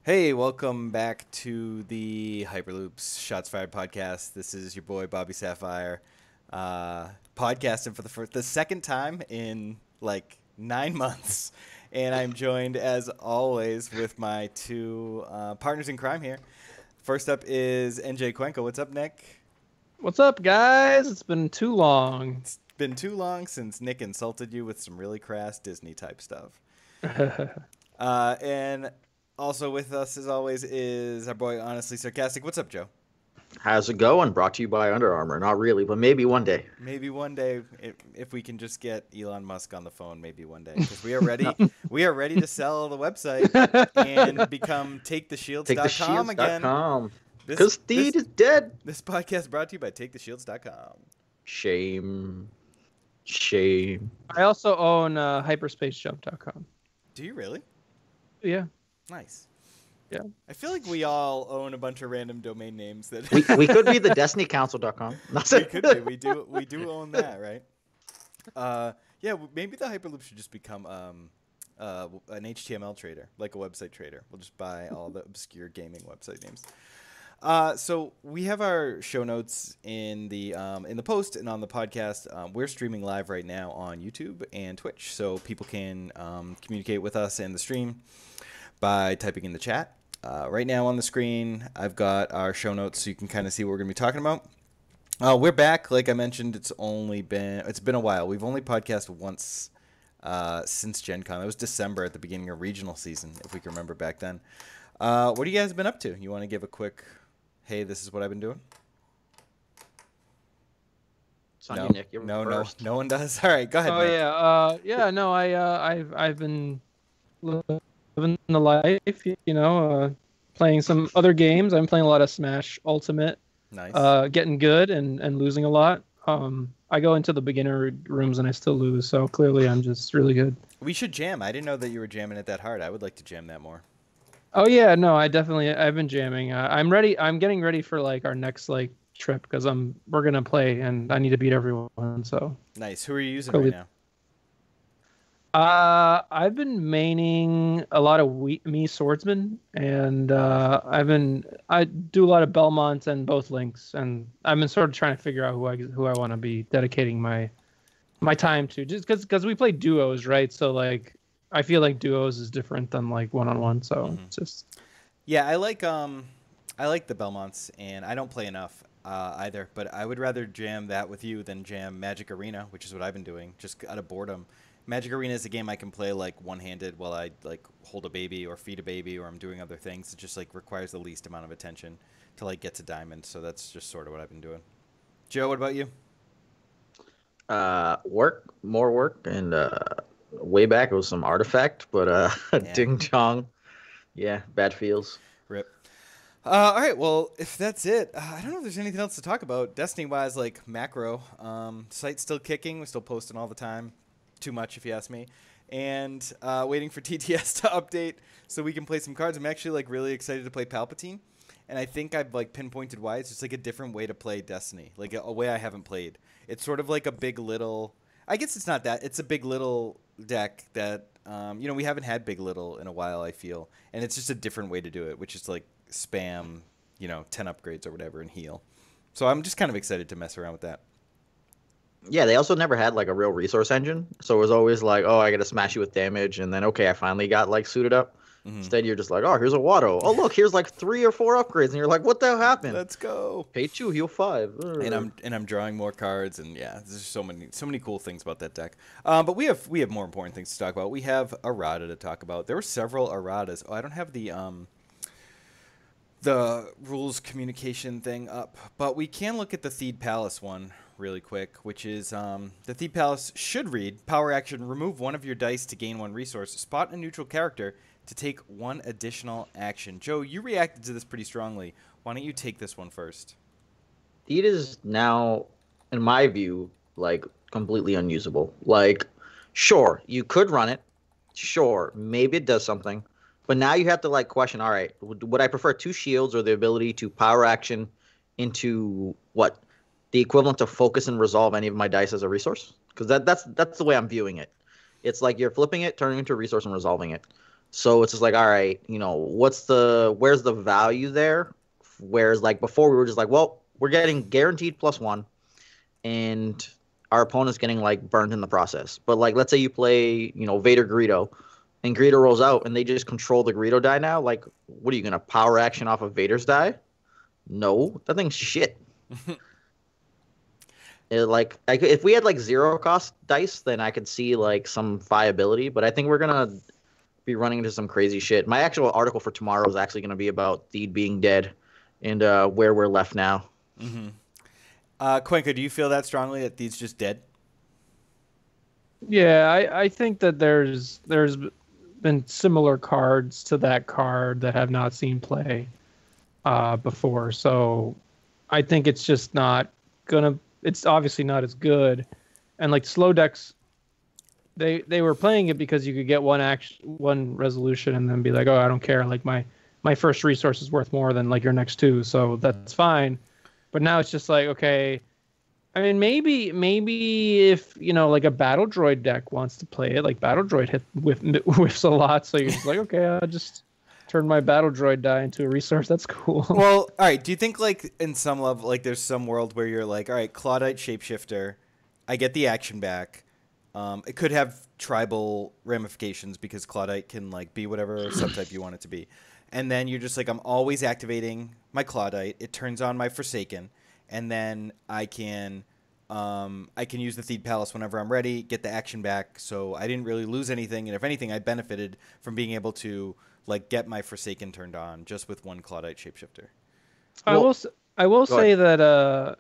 Hey, welcome back to the Hyperloops Shots Fired podcast. This is your boy Bobby Sapphire, podcasting for the second time in like 9 months, and I'm joined as always with my two partners in crime here. First up is NJ Cuenco. What's up, Nick? What's up, guys? It's been too long. It's been too long since Nick insulted you with some really crass Disney type stuff. And also with us, as always, is our boy Honestly Sarcastic. What's up, Joe? How's it going? Brought to you by Under Armour. Not really, but maybe one day. Maybe one day, if we can just get Elon Musk on the phone, maybe one day. Because we are ready. We are ready to sell the website and become TakeTheShields.com again. Because Steed is dead. This podcast brought to you by TakeTheShields.com. Shame. I also own HyperspaceJump.com. Do you really? Yeah. Nice. Yeah. I feel like we all own a bunch of random domain names that we could be the DestinyCouncil.com. We could be. We do own that, right? Yeah, maybe the Hyperloop should just become an HTML trader, like a website trader. We'll just buy all the obscure gaming website names. So we have our show notes in the post and on the podcast. We're streaming live right now on YouTube and Twitch, so people can communicate with us in the stream by typing in the chat. Right now on the screen, I've got our show notes, so you can kind of see what we're going to be talking about. We're back, like I mentioned. It's been a while. We've only podcasted once since Gen Con. It was December at the beginning of regional season, if we can remember back then. What have you guys been up to? You want to give a quick, hey, this is what I've been doing? It's on you, Nick. You're first. No one does. All right, go ahead. Nick. I've been living the life, playing some other games. I'm playing a lot of Smash Ultimate. Nice. Getting good and losing a lot. I go into the beginner rooms and I still lose, so clearly I'm just really good. We should jam. I didn't know that you were jamming it that hard. I would like to jam that more. Oh yeah, no, I've been jamming. I'm ready. I'm getting ready for like our next like trip because we're gonna play and I need to beat everyone. So nice. Who are you using right now? I've been maining a lot of me swordsman, and I do a lot of Belmonts and both links, and I've been sort of trying to figure out who I want to be dedicating my time to, just because we play duos, right? So like I feel like duos is different than like one-on-one, so it's just I like the Belmonts, and I don't play enough either, but I would rather jam that with you than jam Magic Arena, which is what I've been doing just out of boredom. Magic Arena is a game I can play like one-handed while I like hold a baby or feed a baby or I'm doing other things. It just like requires the least amount of attention to like get to diamond. So that's just sort of what I've been doing. Joe, what about you? More work, and way back it was some Artifact, but Ding Dong, bad feels. Rip. All right, well, if that's it, I don't know if there's anything else to talk about. Destiny-wise, like macro, site's still kicking. We're still posting all the time. Too much, if you ask me. And waiting for TTS to update so we can play some cards. I'm actually like really excited to play Palpatine, and I think I've like pinpointed why. It's just like a different way to play Destiny, like a way I haven't played. It's sort of like a big little. I guess it's not that. It's a big little deck that we haven't had big little in a while, I feel, and it's just a different way to do it, which is like spam 10 upgrades or whatever and heal. So I'm just kind of excited to mess around with that. Yeah, they also never had like a real resource engine, so it was always like, oh, I gotta smash you with damage, and then okay, I finally got like suited up. Instead, you're just like, oh, here's a Watto. Oh, look, here's like 3 or 4 upgrades, and you're like, what the hell happened? Let's go. Pay 2, heal 5. And I'm drawing more cards, and there's so many cool things about that deck. But we have more important things to talk about. We have errata to talk about. There were several erratas. Oh, I don't have the rules communication thing up, but we can look at the Theed Palace one really quick, which is the Theed Palace should read, power action, remove 1 of your dice to gain 1 resource, spot a neutral character to take 1 additional action. Joe, you reacted to this pretty strongly. Why don't you take this one first? Theed is now, in my view, like completely unusable. Like, sure, you could run it. Sure, maybe it does something. But now you have to like question, all right, would I prefer 2 shields or the ability to power action into what? The equivalent of focus and resolve any of my dice as a resource? Because that's the way I'm viewing it. It's like you're flipping it, turning it into a resource, and resolving it. So it's just like, all right, you know, where's the value there? Whereas like before we were just like, well, we're getting guaranteed +1, and our opponent's getting like burned in the process. But like, let's say you play, you know, Vader Greedo, and Greedo rolls out, and they just control the Greedo die now. Like, what are you gonna power action off of Vader's die? No, that thing's shit. If we had like 0 cost dice, then I could see like some viability. But I think we're gonna be running into some crazy shit. My actual article for tomorrow is actually gonna be about Theed being dead and where we're left now. Mm-hmm. Cuenca, do you feel that strongly that Theed's just dead? Yeah, I think that there's been similar cards to that card that have not seen play before. So I think it's just not gonna. It's obviously not as good. And like slow decks, they were playing it because you could get one resolution, and then be like, oh, I don't care. Like my first resource is worth more than like your next two, so that's fine. But now it's just like, okay. I mean, maybe if, you know, like a battle droid deck wants to play it, like battle droid whiffs a lot, so you're just like, okay, I'll just turn my battle droid die into a resource. That's cool. Well, all right. Do you think like in some level, like there's some world where you're like, all right, Claudite shapeshifter, I get the action back. It could have tribal ramifications because Claudite can like be whatever subtype you want it to be, and then you're just like, I'm always activating my Claudite. It turns on my Forsaken. And then I can use the Theed Palace whenever I'm ready, get the action back. So I didn't really lose anything, and if anything, I benefited from being able to like get my Forsaken turned on just with one Claudite shapeshifter. I will say that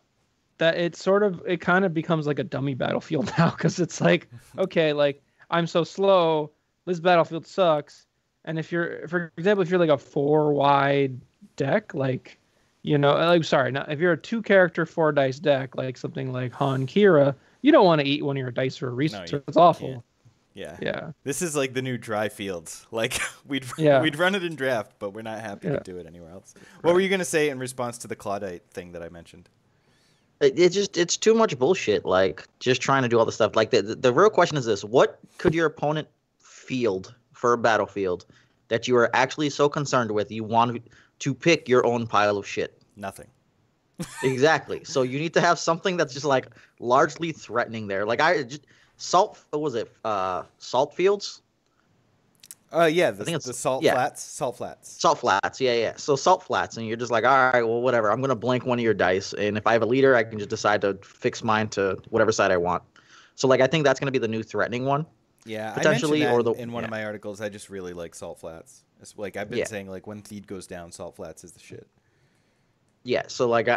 that it kind of becomes like a dummy battlefield now, because it's like, okay, like I'm so slow, this battlefield sucks, and if you're, for example, if you're like a 4 wide deck, like, you know, like, sorry, not if you're a 2-character 4 dice deck, like something like Han Kira, you don't want to eat one of your dice for a resource. It's awful. Yeah. This is like the new dry fields. Like we'd run it in draft, but we're not happy to do it anywhere else. What were you gonna say in response to the Claudite thing that I mentioned? It's too much bullshit. Like just trying to do all the stuff. Like the real question is this: what could your opponent field for a battlefield that you are actually so concerned with you want to pick your own pile of shit? Nothing. Exactly. So you need to have something that's just like largely threatening there. Like salt. What was it? Salt fields. Yeah, I think it's the salt flats. Salt flats. Yeah. So salt flats, and you're just like, all right, well, whatever. I'm gonna blank one of your dice, and if I have a leader, I can just decide to fix mine to whatever side I want. So like, I think that's gonna be the new threatening one. Yeah, potentially. In one of my articles, I just really like salt flats. It's like I've been saying, like when Theed goes down, salt flats is the shit. Yeah, so like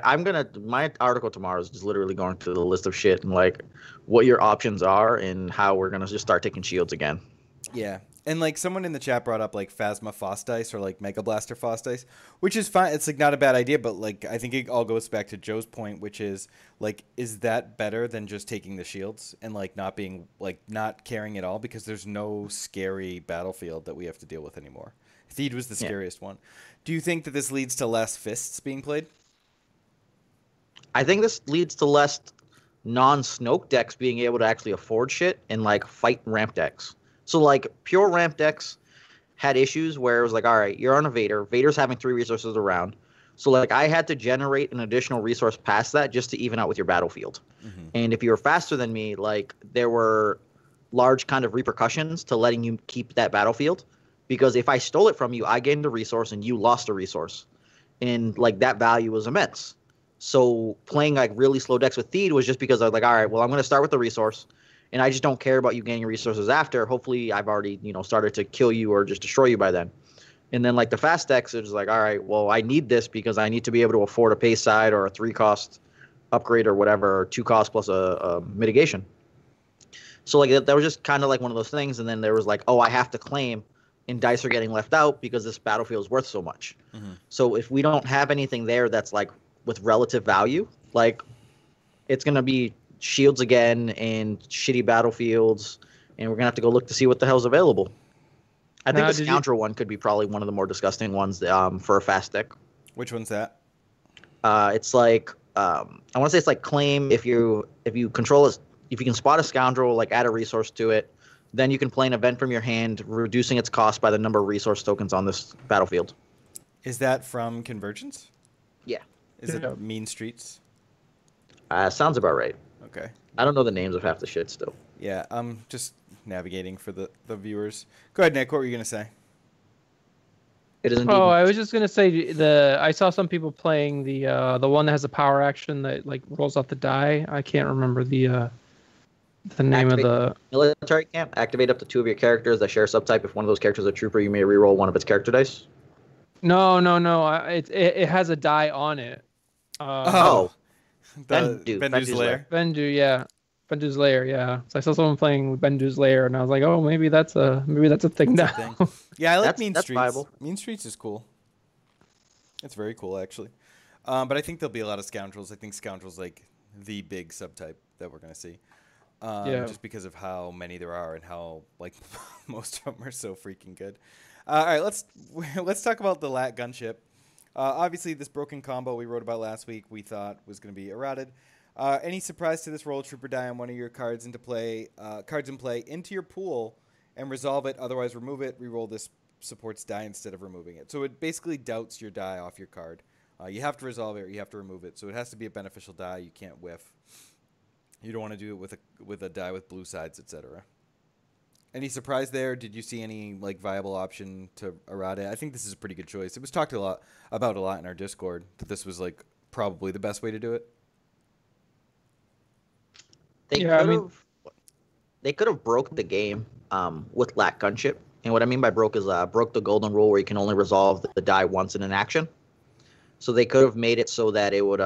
my article tomorrow is just literally going through the list of shit and like what your options are and how we're gonna just start taking shields again. Yeah. And like someone in the chat brought up like Phasma Foss dice or like Mega Blaster Foss dice, which is fine. It's like not a bad idea, but like I think it all goes back to Joe's point, which is like, is that better than just taking the shields and like not being like not caring at all, because there's no scary battlefield that we have to deal with anymore. Theed was the scariest one. Do you think that this leads to less fists being played? I think this leads to less non-Snoke decks being able to actually afford shit and like fight ramp decks. So like pure ramp decks had issues where it was like, all right, you're on a Vader. Vader's having 3 resources around. So like I had to generate an additional resource past that just to even out with your battlefield. Mm-hmm. And if you were faster than me, like there were large kind of repercussions to letting you keep that battlefield. Because if I stole it from you, I gained a resource and you lost a resource. And like that value was immense. So playing like really slow decks with Theed was just because I was like, all right, well, I'm going to start with the resource. And I just don't care about you gaining resources after. Hopefully I've already, started to kill you or just destroy you by then. And then like the fast decks, it was like, all right, well, I need this because I need to be able to afford a pay side or a 3-cost upgrade or whatever, or 2 cost plus a mitigation. So like that was just kind of like one of those things. And then there was like, oh, I have to claim, and dice are getting left out because this battlefield is worth so much. Mm-hmm. So if we don't have anything there that's like with relative value, like it's going to be shields again and shitty battlefields, and we're going to have to go look to see what the hell's available. I think the Scoundrel one could be probably one of the more disgusting ones for a fast deck. Which one's that? It's like I want to say it's like claim if you control it, if you can spot a Scoundrel, like add a resource to it, Then you can play an event from your hand, reducing its cost by the number of resource tokens on this battlefield. Is that from Convergence? Yeah. Is Yeah. it Mean Streets? Sounds about right. Okay. I don't know the names of half the shit still. Yeah, I'm just navigating for the viewers. Go ahead, Nick. What were you gonna say? It is indeed. Oh, I was just gonna say I saw some people playing the one that has a power action that like rolls off the die. I can't remember the name Activate of the military camp. Activate up to 2 of your characters that share a subtype. If one of those characters is a trooper, you may reroll one of its character dice. No. It has a die on it. Oh. The Bendu's Lair. Bendu, yeah. Bendu's Lair, yeah. So I saw someone playing Bendu's Lair, and I was like, oh, maybe that's a thing now. Thing. Yeah, I like Mean that's Streets. viable. Mean Streets is cool. It's very cool, actually. But I think there'll be a lot of Scoundrels. I think Scoundrels like the big subtype that we're gonna see. Yeah. Just because of how many there are and how like most of them are so freaking good. All right, let's talk about the lat gunship. Obviously, this broken combo we wrote about last week we thought was going to be errated. Any surprise to this, roll a trooper die on one of your cards into play, cards in play into your pool and resolve it. Otherwise, remove it. Reroll this support's die instead of removing it. So it basically doubts your die off your card. You have to resolve it or you have to remove it. So it has to be a beneficial die. You can't whiff. You don't want to do it with a die with blue sides, etc. Any surprise there? Did you see any like viable option to errata? I think this is a pretty good choice. It was talked about a lot in our Discord that this was like probably the best way to do it. They could have broke the game with lat gunship, and what I mean by broke is broke the golden rule where you can only resolve the die once in an action. So they could have made it so that it would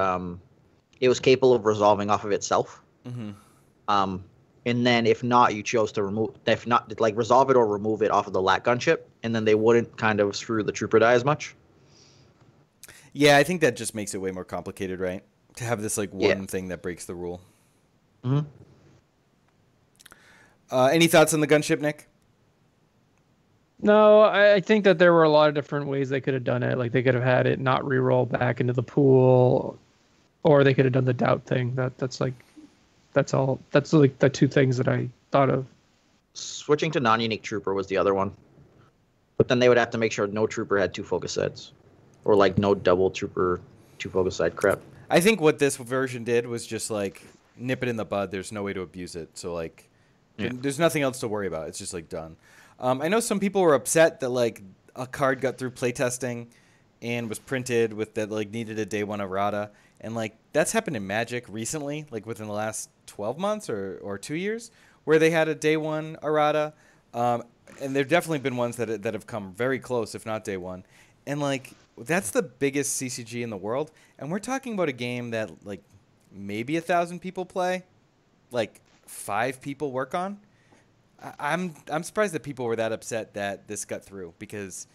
it was capable of resolving off of itself. Mm-hmm. And then if not, you chose to resolve it or remove it off of the lat gunship, and then they wouldn't kind of screw the trooper die as much. Yeah, I think that just makes it way more complicated, right? To have this like one thing that breaks the rule. Mm-hmm. Any thoughts on the gunship, Nick? No, I think that there were a lot of different ways they could have done it. Like they could have had it not re-roll back into the pool, or they could have done the doubt thing. That's all. That's like the two things that I thought of. Switching to non-unique trooper was the other one, but then they would have to make sure no trooper had 2 focus sets, or like no double trooper 2 focus side crap. I think what this version did was just like nip it in the bud. There's no way to abuse it, so like there's nothing else to worry about. It's just like done. I know some people were upset that like a card got through playtesting and was printed with that like needed a day 1 errata, and like that's happened in Magic recently, like within the last 12 months or 2 years, where they had a day 1 errata, and there've definitely been ones that have come very close, if not day 1, and like that's the biggest CCG in the world, and we're talking about a game that like maybe 1,000 people play, like 5 people work on. I'm surprised that people were that upset that this got through, because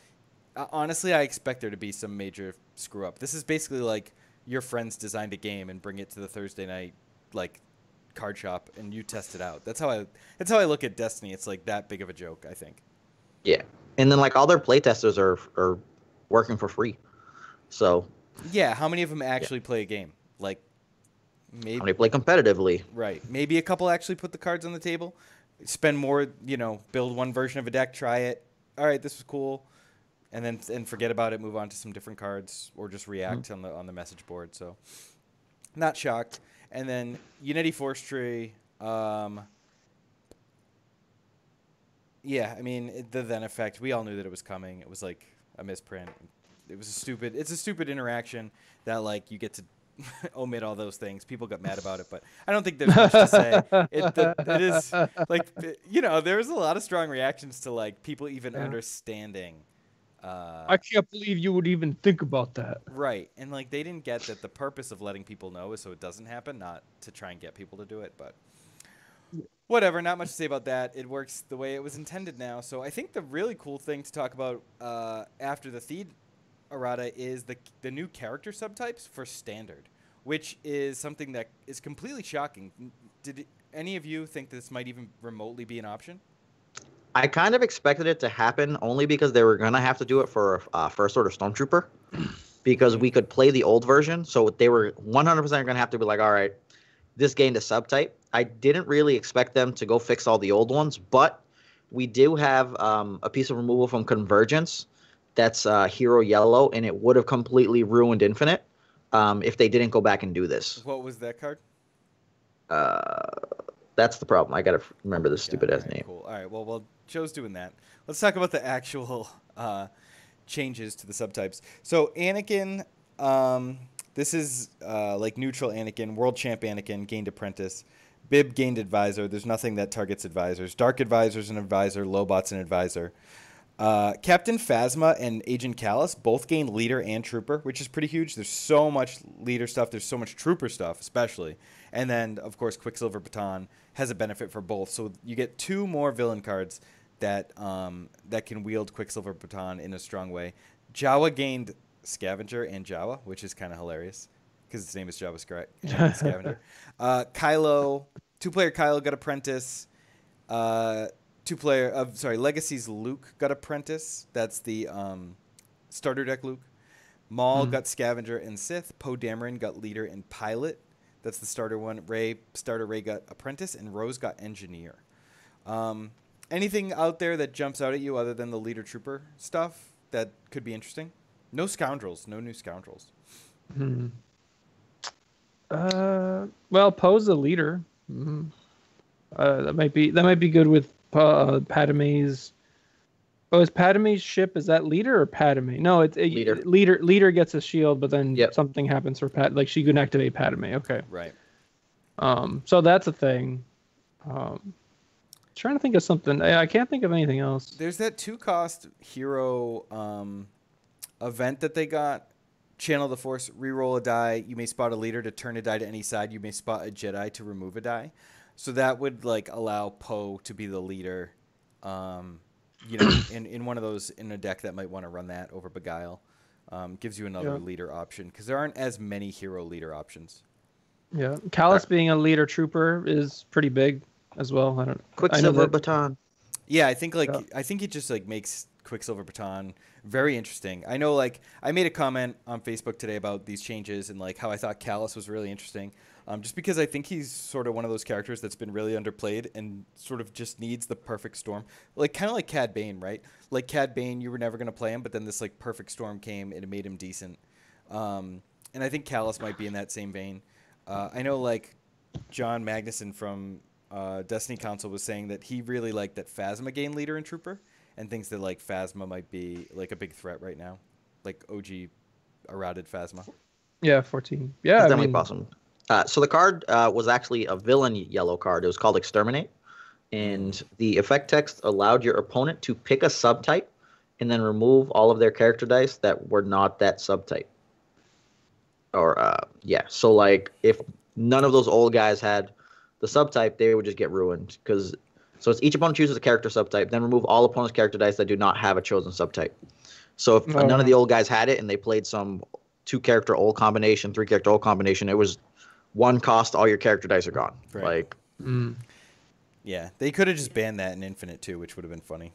honestly, I expect there to be some major screw up. This is basically like your friends designed a game and bring it to the Thursday night like card shop and you test it out. That's how I look at Destiny. It's like that big of a joke, I think. Yeah, and then like all their playtesters are working for free. So yeah, how many of them actually play a game? Like maybe how many play competitively? Right. Maybe a couple actually put the cards on the table. Spend more, build one version of a deck, try it. All right, this was cool, and forget about it. Move on to some different cards, or just react on the message board. So, not shocked. And then Unity Forestry. Yeah, I mean the then effect. We all knew that it was coming. It was like a misprint. It's a stupid interaction that like you get to omit all those things. People got mad about it, but I don't think there's much to say. It is like there's a lot of strong reactions to like people even understanding. I can't believe you would even think about that. Right, and like they didn't get that the purpose of letting people know is so it doesn't happen, not to try and get people to do it. But whatever, not much to say about that. It works the way it was intended now. So I think the really cool thing to talk about after the Theed errata is the new character subtypes for standard, which is something that is completely shocking. Did any of you think this might even remotely be an option? I kind of expected it to happen only because they were going to have to do it for First Order Stormtrooper, because we could play the old version. So they were 100% going to have to be like, all right, this gained a subtype. I didn't really expect them to go fix all the old ones, but we do have a piece of removal from Convergence that's hero yellow, and it would have completely ruined Infinite if they didn't go back and do this. What was that card? That's the problem. I gotta remember this Yeah, stupid ass alright, name. Cool. All right. Well, Joe's doing that. Let's talk about the actual changes to the subtypes. So Anakin, this is like neutral Anakin, world champ Anakin gained apprentice. Bib gained advisor. There's nothing that targets advisors. Dark advisor's an advisor. Lobot's an advisor. Captain Phasma and Agent Callus both gain leader and trooper, which is pretty huge. There's so much leader stuff. There's so much trooper stuff, especially. And then, of course, Quicksilver Baton has a benefit for both. So you get 2 more villain cards that that can wield Quicksilver Baton in a strong way. Jawa gained Scavenger and Jawa, which is kind of hilarious because its name is Jawa Scavenger. Kylo, 2-player Kylo got Apprentice. Legacy's Luke got Apprentice. That's the starter deck Luke. Maul got Scavenger and Sith. Poe Dameron got Leader and Pilot. That's the starter one. Ray got Apprentice, and Rose got Engineer. Anything out there that jumps out at you other than the Leader Trooper stuff that could be interesting? No Scoundrels. No new Scoundrels. Well, Poe's a leader. That might be good with Padme's. Oh, is Padme's ship, is that leader or Padme? No, it's Leader. Leader gets a shield, but then something happens for like she can activate Padme. Okay. Right. So that's a thing. Trying to think of something. I can't think of anything else. There's that 2-cost hero event that they got. Channel the Force, reroll a die. You may spot a leader to turn a die to any side. You may spot a Jedi to remove a die. So that would like allow Poe to be the leader. In one of those in a deck that might want to run that over Beguile. Gives you another leader option because there aren't as many hero leader options. Yeah, Callus being a leader trooper is pretty big as well. I don't. Quicksilver Baton. Yeah, I think it just like makes Quicksilver Baton very interesting. I know, like, I made a comment on Facebook today about these changes and like how I thought Callus was really interesting. Just because I think he's sort of one of those characters that's been really underplayed and sort of just needs the perfect storm. Like, kind of like Cad Bane, right? Like, Cad Bane, you were never going to play him, but then this, like, perfect storm came and it made him decent. And I think Callus might be in that same vein. I know, like, John Magnuson from Destiny Council was saying that he really liked that Phasma gained leader and trooper and thinks that, like, Phasma might be, like, a big threat right now. Like, OG errated Phasma. Yeah, 14. Yeah, That's definitely possible. So the card was actually a villain yellow card. It was called Exterminate. And the effect text allowed your opponent to pick a subtype and then remove all of their character dice that were not that subtype. So like if none of those old guys had the subtype, they would just get ruined. So it's each opponent chooses a character subtype, then remove all opponent's character dice that do not have a chosen subtype. So if none of the old guys had it and they played some 2-character old combination, 3-character old combination, it was 1 cost, all your character dice are gone. Right. Yeah, they could have just banned that in Infinite too, which would have been funny.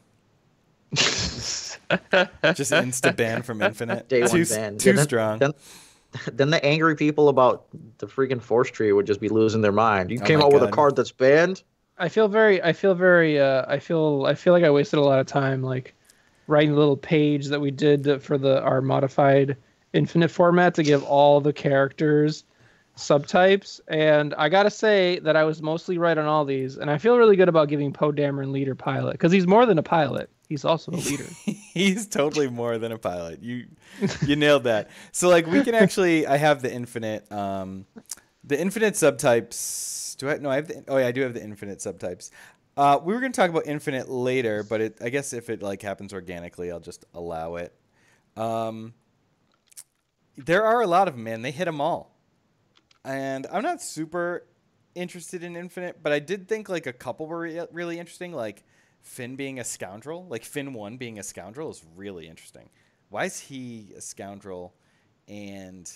Just insta ban from Infinite. Day 1 ban. Too strong. Then the angry people about the freaking Force Tree would just be losing their mind. You came out with a card that's banned. I feel like I wasted a lot of time like writing a little page that we did for our modified Infinite format to give all the characters subtypes, and I gotta say that I was mostly right on all these, and I feel really good about giving Poe Dameron leader pilot because he's more than a pilot. He's also a leader. He's totally more than a pilot. You nailed that. So like we can actually, I have the Infinite subtypes. I do have the Infinite subtypes. We were gonna talk about Infinite later, but I guess if it like happens organically, I'll just allow it. There are a lot of them, man. They hit them all. And I'm not super interested in Infinite, but I did think like a couple were really interesting. Like Finn being a scoundrel, like Finn 1 being a scoundrel is really interesting. Why is he a scoundrel? And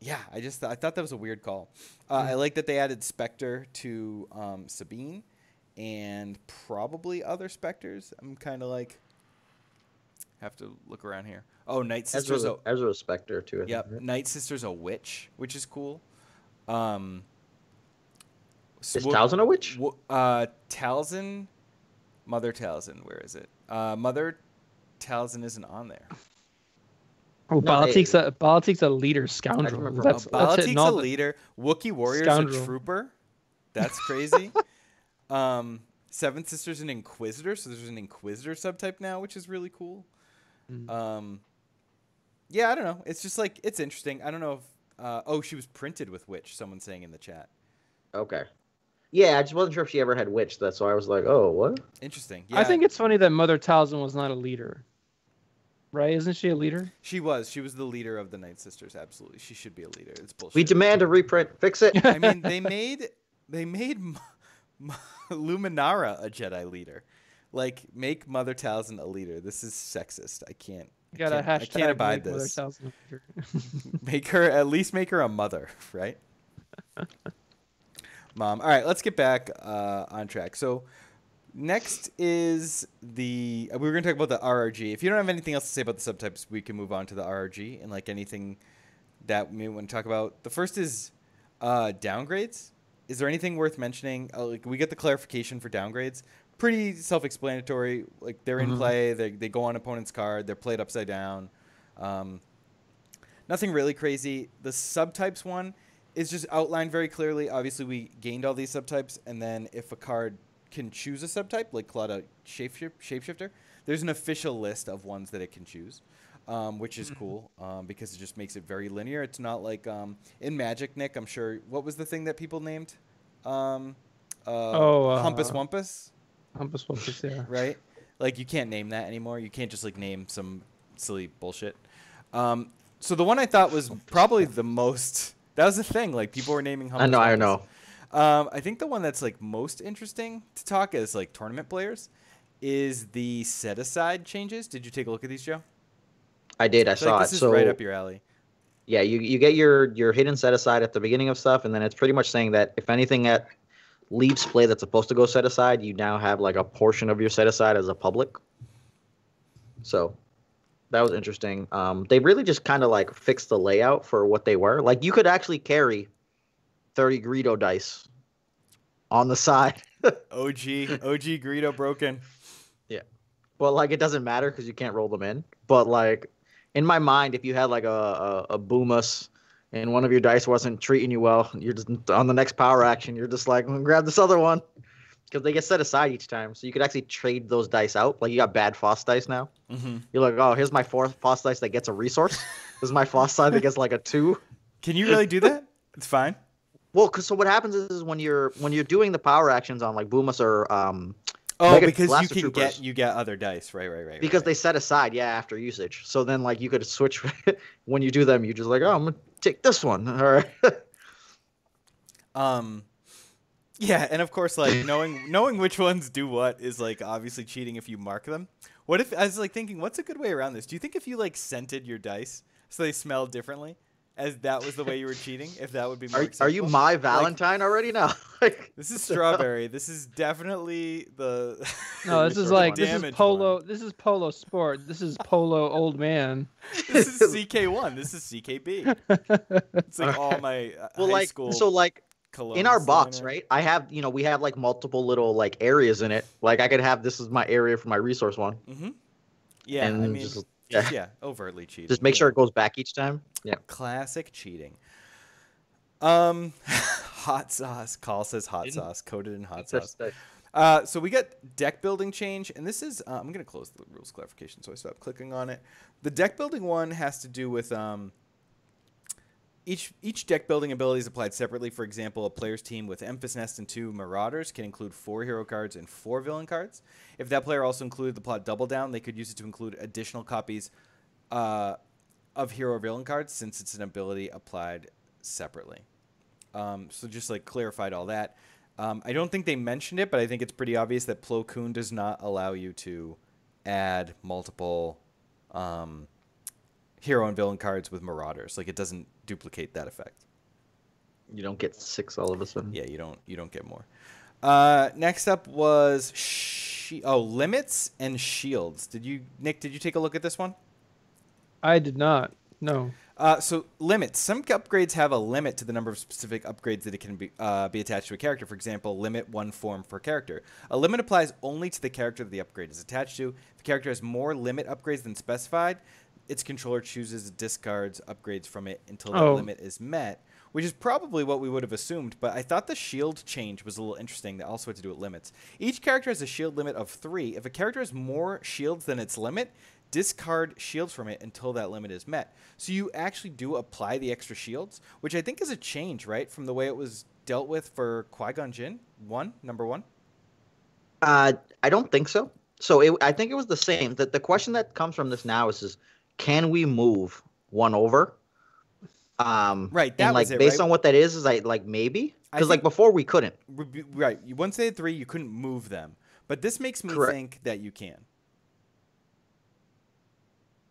yeah, I thought that was a weird call. I like that they added Spectre to Sabine and probably other Spectres. I'm kind of like, have to look around here. Oh, Night Sister's Ezra Spectre too. Yep, Night Sister's a witch, which is cool. Is Talzin a witch? Talzin Mother Talzin, where is it? Mother Talzin isn't on there. Oh, No, Baltic's a leader scoundrel. remember- That's it. Baltic's Not a leader. Wookiee Warrior's a Scoundrel. trooper. That's crazy. Seven Sisters an Inquisitor, so there's an Inquisitor subtype now, which is really cool. Yeah, I don't know. It's just like, it's interesting. I don't know if she was printed with Witch, someone's saying in the chat. Okay. Yeah, I just wasn't sure if she ever had Witch. That's why I was like, oh, what? Interesting. Yeah. I think it's funny that Mother Talzin was not a leader. Right? Isn't she a leader? She was the leader of the Night Sisters. Absolutely, she should be a leader. It's bullshit. We demand a reprint. Fix it. I mean, they made Luminara a Jedi leader. Like, make Mother Talzin a leader. This is sexist. I can't abide this. Mother Talzin a Make leader. her a mother, right? Mom. All right, let's get back on track. So next is we were going to talk about the RRG. If you don't have anything else to say about the subtypes, we can move on to the RRG and like anything that we want to talk about. The first is downgrades. Is there anything worth mentioning? Like, we get the clarification for downgrades. Pretty self-explanatory. Like, they're in play. They go on opponent's card. They're played upside down. Nothing really crazy. The subtypes one is just outlined very clearly. Obviously, we gained all these subtypes, and then if a card can choose a subtype, like Claudia Shapeshifter, there's an official list of ones that it can choose, which is cool because it just makes it very linear. It's not like in Magic, Nick, I'm sure. What was the thing that people named? Humpus Wumpus? Humpus Wumpus, yeah. Right? Like, you can't name that anymore. You can't just, like, name some silly bullshit. So the one I thought was probably the most... That was the thing. Like, people were naming Humpus I Wumpus. know. I think the one that's, like, most interesting to talk as, like, tournament players is the set-aside changes. Did you take a look at these, Joe? I did. I feel saw like it. this is So right up your alley. yeah, you get your hidden set aside at the beginning of stuff, and then it's pretty much saying that if anything that leaves play that's supposed to go set aside, you now have like a portion of your set aside as a public. So that was interesting. They really just kind of like fixed the layout for what they were. Like, you could actually carry 30 Greedo dice on the side. OG Greedo broken. Yeah. But like, it doesn't matter because you can't roll them in. But like, in my mind, if you had like a Boomus and one of your dice wasn't treating you well, you're just on the next power action, you're just like, grab this other one. Because they get set aside each time. So you could actually trade those dice out. Like, you got bad Foss dice now. You're like, oh, here's my fourth Foss dice that gets a resource. This is my Foss side that gets like a 2. Can you really do that? It's fine. Well, so what happens is when you're doing the power actions on like Boomus or because Blaster you can Troopers, get other dice, right. because they set aside, after usage. So then, like, you could switch when you do them. You just like, oh, I'm gonna take this one. All right. Yeah, and of course, like knowing which ones do what is like obviously cheating if you mark them. What if I was like thinking, what's a good way around this? Do you think if you like scented your dice so they smell differently, as that was the way you were cheating, if that would be more acceptable? Are you my Valentine already now? Like, this is strawberry. This is definitely the. No, this is like this is Polo. One. This is Polo Sport. This is Polo Old Man. This is CK1. This is CKB. It's like all my high school. So like in our box, in right? I have we have like multiple little like areas in it. Like, I could have this is my area for my resource one. Yeah, and I mean, yeah, overtly cheating. Just make sure it goes back each time. Yeah. Classic cheating. Hot sauce. Call says hot sauce. Coated in hot sauce. So we got deck building change, and this is I'm going to close the rules clarification, so I stop clicking on it. The deck building one has to do with each deck building ability is applied separately. For example, a player's team with Emphas Nest and 2 Marauders can include 4 hero cards and 4 villain cards. If that player also included the plot Double Down, they could use it to include additional copies of hero or villain cards, since it's an ability applied separately. So just like clarified all that. I don't think they mentioned it, but I think it's pretty obvious that Plo Koon does not allow you to add multiple hero and villain cards with Marauders. Like, it doesn't duplicate that effect. You don't get 6 all of a sudden. Yeah, you don't get more. Next up was limits and shields. Nick, did you take a look at this one? I did not. No. So limits. Some upgrades have a limit to the number of specific upgrades that it can be attached to a character. For example, limit one form per character. A limit applies only to the character that the upgrade is attached to. If the character has more limit upgrades than specified, its controller chooses discards upgrades from it until that limit is met, which is probably what we would have assumed, but I thought the shield change was a little interesting that also had to do with limits. Each character has a shield limit of 3. If a character has more shields than its limit, discard shields from it until that limit is met. So you actually do apply the extra shields, which I think is a change, right, from the way it was dealt with for Qui-Gon Jinn, number 1? I don't think so. So I think it was the same. The question that comes from this now is can we move one over? Right, that and like was it, based right? on what that is I like maybe because like before we couldn't. Right, once they had 3, you couldn't move them, but this makes me think that you can.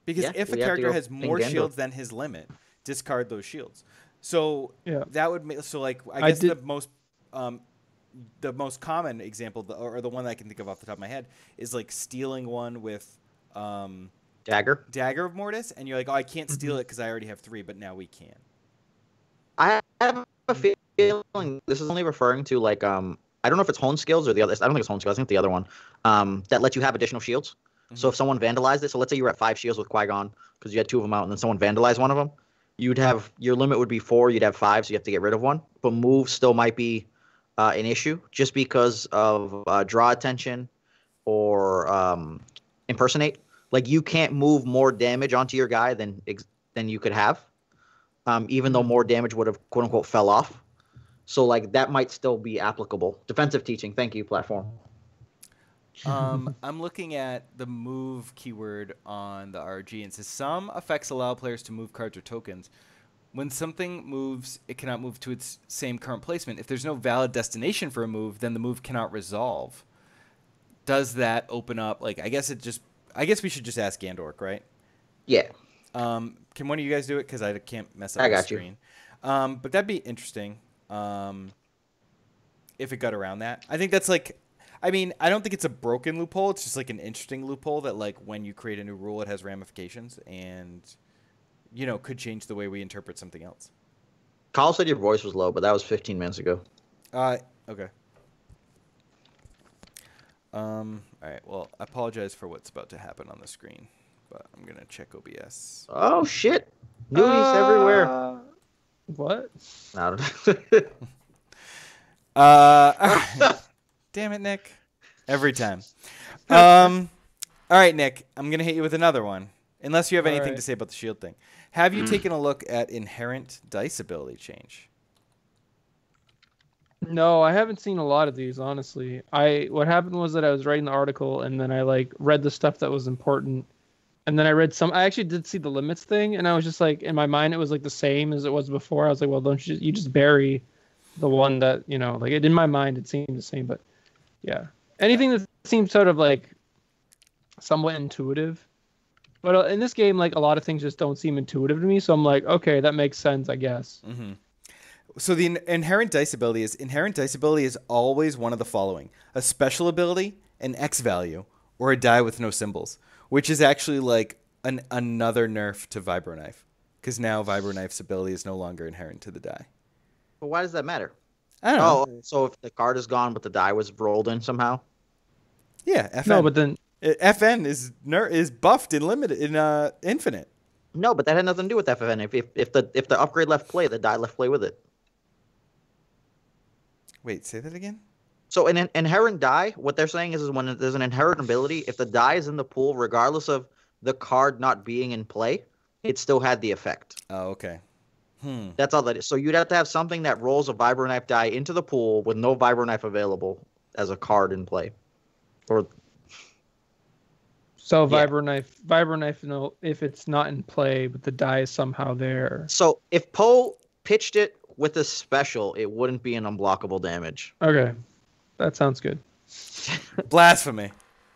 Because if a character has more shields than his limit, discard those shields. So that would make I guess the most common example, or the one that I can think of off the top of my head, is like stealing one with Dagger of Mortis, and you're like, oh, I can't steal it because I already have 3, but now we can. I have a feeling this is only referring to like I don't know if it's Hone Skills or the other. I don't think it's Hone Skills. I think the other one that lets you have additional shields. So if someone vandalized it, so let's say you were at 5 shields with Qui-Gon because you had 2 of them out, and then someone vandalized one of them, you'd have your limit would be 4. You'd have 5, so you have to get rid of one. But move still might be an issue just because of draw attention or impersonate. Like you can't move more damage onto your guy than you could have, even though more damage would have quote unquote fell off. So like that might still be applicable. Defensive teaching. Thank you, platform. I'm looking at the move keyword on the RG, and it says some effects allow players to move cards or tokens. When something moves, it cannot move to its same current placement. If there's no valid destination for a move, then the move cannot resolve. Does that open up? Like, I guess we should just ask Gandork, right? Yeah. Can one of you guys do it? Because I can't mess up the screen. But that'd be interesting. If it got around that, I think that's like. I mean, I don't think it's a broken loophole. It's just like an interesting loophole that, like, when you create a new rule, it has ramifications and, could change the way we interpret something else. Carl said your voice was low, but that was 15 minutes ago. Okay. All right. Well, I apologize for what's about to happen on the screen, but I'm gonna check OBS. Oh shit! Newbies everywhere. What? Damn it, Nick. Every time. All right, Nick. I'm gonna hit you with another one. Unless you have anything to say about the shield thing. Have you taken a look at inherent dice ability change? No, I haven't seen a lot of these, honestly. What happened was that I was writing the article and then I read the stuff that was important. And then I actually did see the limits thing, and I was just like, in my mind it was like the same as it was before. I was like, well, don't you just bury the one that, in my mind it seemed the same, but yeah. Anything that seems sort of like somewhat intuitive. But in this game, like, a lot of things just don't seem intuitive to me, so I'm like, okay, that makes sense, I guess. Mm-hmm. So the inherent dice ability is always one of the following: a special ability, an X value, or a die with no symbols, which is actually like another nerf to Vibroknife, because now Vibroknife's ability is no longer inherent to the die. But why does that matter? I don't know. Oh, so if the card is gone but the die was rolled in somehow? Yeah, FN. No, but then FN is buffed in infinite. No, but that had nothing to do with FN. If the upgrade left play, the die left play with it. Wait, say that again? So an inherent die, what they're saying is when there's an inherent ability, if the die is in the pool, regardless of the card not being in play, it still had the effect. Oh, okay. That's all that is. So you'd have to have something that rolls a Vibroknife die into the pool with no Vibroknife available as a card in play. So Vibroknife, no, if it's not in play, but the die is somehow there. So if Poe pitched it with a special, it wouldn't be an unblockable damage. Okay, that sounds good. Blasphemy.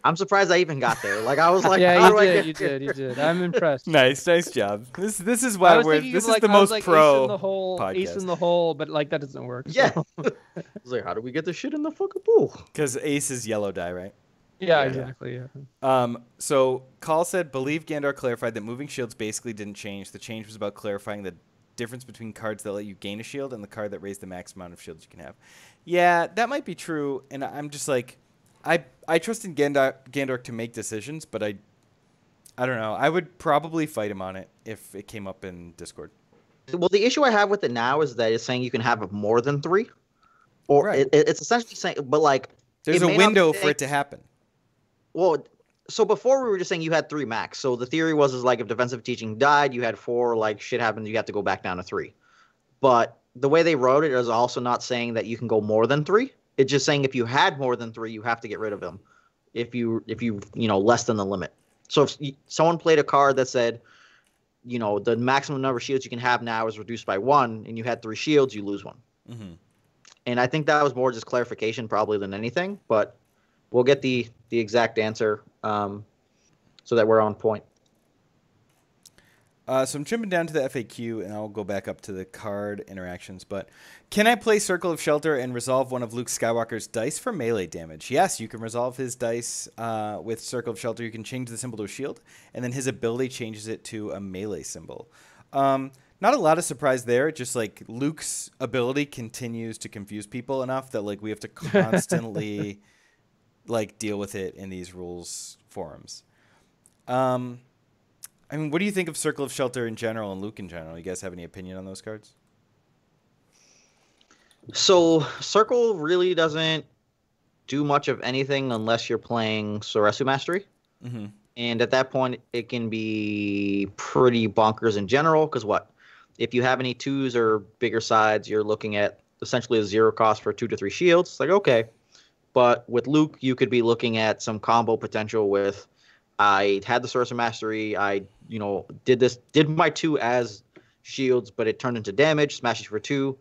I'm surprised I even got there. Like, I was like, yeah, how you did. I'm impressed. Nice job. This is why this is the most pro podcast. Ace in the hole, but like that doesn't work. Yeah. So. I was like, how do we get this shit in the fucking pool? Because Ace is yellow die, right? Yeah, Yeah. exactly. Yeah. So Call said, believe Gandar clarified that moving shields basically didn't change. The change was about clarifying the difference between cards that let you gain a shield and the card that raised the max amount of shields you can have. Yeah, that might be true. And I'm just like, I trust in Gandar to make decisions, but I don't know. I would probably fight him on it if it came up in Discord. Well, the issue I have with it now is that it's saying you can have more than 3, or Right. it's essentially saying, but like There's it a may not be window for saying- it to happen. Well, so before we were just saying you had 3 max. So the theory was like if defensive teaching died, you had 4. Like shit happened, you have to go back down to 3. But the way they wrote it is also not saying that you can go more than 3. It's just saying if you had more than 3, you have to get rid of them. If you less than the limit. So if someone played a card that said, the maximum number of shields you can have now is reduced by 1, and you had 3 shields, you lose 1. Mm-hmm. And I think that was more just clarification probably than anything, but we'll get the exact answer so that we're on point. So I'm jumping down to the FAQ, and I'll go back up to the card interactions. But can I play Circle of Shelter and resolve one of Luke Skywalker's dice for melee damage? Yes, you can resolve his dice with Circle of Shelter. You can change the symbol to a shield, and then his ability changes it to a melee symbol. Not a lot of surprise there. Just like Luke's ability continues to confuse people enough that like we have to constantly like deal with it in these rules forums. I mean, what do you think of Circle of Shelter in general and Luke in general? You guys have any opinion on those cards? So Circle really doesn't do much of anything unless you're playing Soresu Mastery. Mm-hmm. And at that point, it can be pretty bonkers in general. Because if you have any 2s or bigger sides, you're looking at essentially a 0 cost for 2 to 3 shields. It's like, okay. But with Luke, you could be looking at some combo potential with, I had the Sorcerer Mastery, I did my 2 as shields, but it turned into damage, smash it for 2,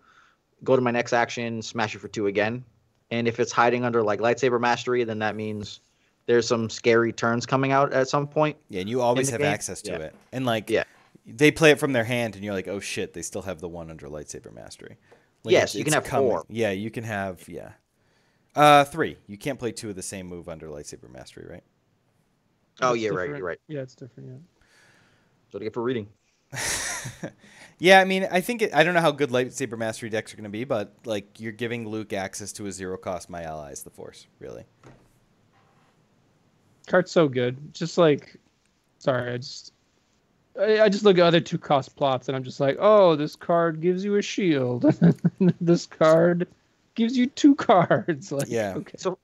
go to my next action, smash it for 2 again. And if it's hiding under like Lightsaber Mastery, then that means there's some scary turns coming out at some point. Yeah, and you always have access to it. And like they play it from their hand, and you're like, oh shit, they still have the 1 under Lightsaber Mastery. Like, yes, you can have coming. 4. Yeah, you can have 3. You can't play 2 of the same move under Lightsaber Mastery, right? Oh, It's yeah, right. different. You're right. Yeah, it's different. Yeah. So to get for reading. Yeah, I mean, I don't know how good Lightsaber Mastery decks are going to be, but like you're giving Luke access to a 0 cost My Allies, the Force, really. Card's so good. Just like, sorry, I just look at other 2 cost plots and I'm just like, oh, this card gives you a shield. This card gives you 2 cards. Like, yeah. Okay. So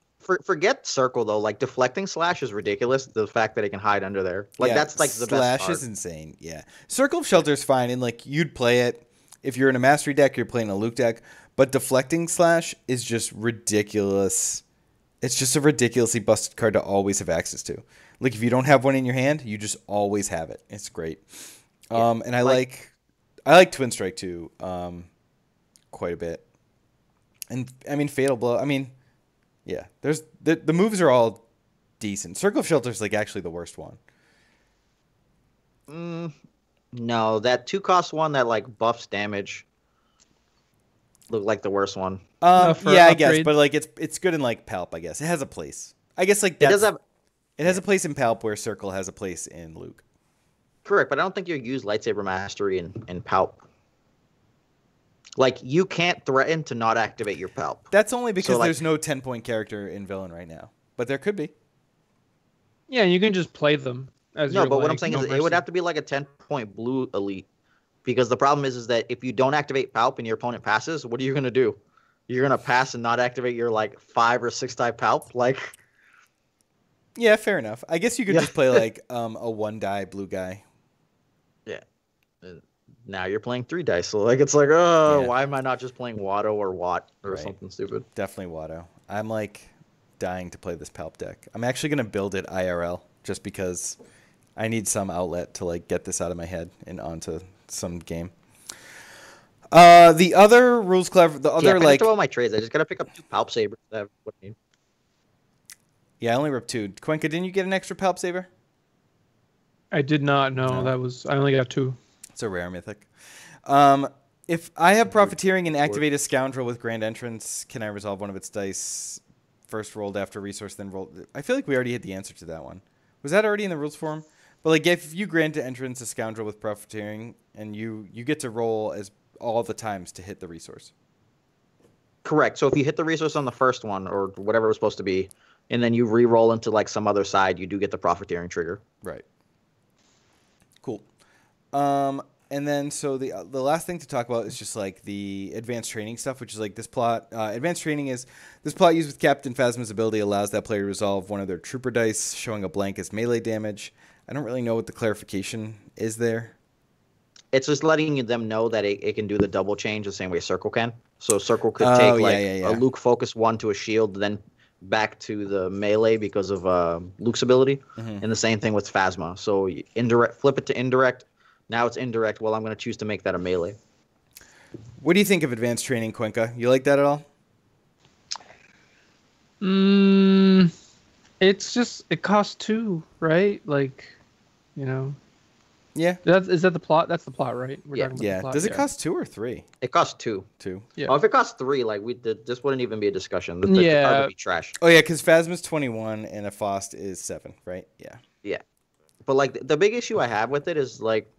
forget Circle though. Like deflecting slash is ridiculous. The fact that it can hide under there, like that's like the best slash card. is insane. Yeah, Circle of Shelter is fine, and like you'd play it if you're in a Mastery deck, you're playing a Luke deck. But deflecting slash is just ridiculous. It's just a ridiculously busted card to always have access to. Like if you don't have one in your hand, you just always have it. It's great. Yeah, and I like Twin Strike too, quite a bit. And I mean Fatal Blow. I mean, yeah, there's the moves are all decent. Circle of Shelter is like actually the worst one. No, that 2 cost one that like buffs damage looked like the worst one. Yeah, I guess, upgrades. but like it's good in like Palp. I guess it has a place. I guess like It does have it has a place in Palp where Circle has a place in Luke. correct, but I don't think you use Lightsaber Mastery in Palp. Like you can't threaten to not activate your Palp. That's only because So, like- there's no 10-point character in Villain right now, but there could be. Yeah, you can just play them as No, your, but what like, I'm saying no is it would mercy. have to be like a 10-point blue elite. Because the problem is that if you don't activate Palp and your opponent passes, what are you gonna do? You're gonna pass and not activate your like 5 or 6 type Palp? Like Yeah, fair enough. I guess you could Yeah. just play like a 1-die blue guy. yeah. Now you're playing 3 dice. So like it's like, oh, Yeah. why am I not just playing Watto or Watt or Right. something stupid? Definitely Watto. I'm like dying to play this Palp deck. I'm actually gonna build it IRL just because I need some outlet to like get this out of my head and onto some game. The other rules clever. The Yeah, other if I like throw all my trades, I just gotta pick up 2 Palp Sabers. That what I need. yeah, I only ripped 2. Cuenca, didn't you get an extra Palp Saber? I did not know. No. I only got 2. It's a rare mythic. If I have Profiteering and activate a Scoundrel with Grand Entrance, can I resolve one of its dice first rolled after resource, then rolled. I feel like we already had the answer to that one. Was that already in the rules form? But like, if you grant entrance a scoundrel with profiteering, and you get to roll as all the times to hit the resource. Correct. So if you hit the resource on the first one or whatever it was supposed to be, and then you re-roll into like some other side, you do get the profiteering trigger. Right. Cool. And then so the last thing to talk about is just like the advanced training stuff, which is like this plot. Advanced training is this plot used with Captain Phasma's ability allows that player to resolve one of their trooper dice, showing a blank as melee damage. I don't really know what the clarification is there. It's just letting them know that it can do the double change the same way Circle can. So Circle could take a Luke focus 1 to a shield, then back to the melee because of Luke's ability. Mm-hmm. And the same thing with Phasma. So indirect, flip it to indirect. Now it's indirect. Well, I'm going to choose to make that a melee. What do you think of advanced training, Cuenca? You like that at all? It's just, it costs 2, right? Like, you know. Yeah. Is that the plot? That's the plot, right? We're talking about yeah. The plot? Does it cost 2 or 3? It costs 2. 2. Yeah. Oh, if it costs 3, like this wouldn't even be a discussion. The card would be trash. Oh yeah, because Phasma's 21 and a Faust is 7, right? Yeah. Yeah. But like the big issue I have with it is like,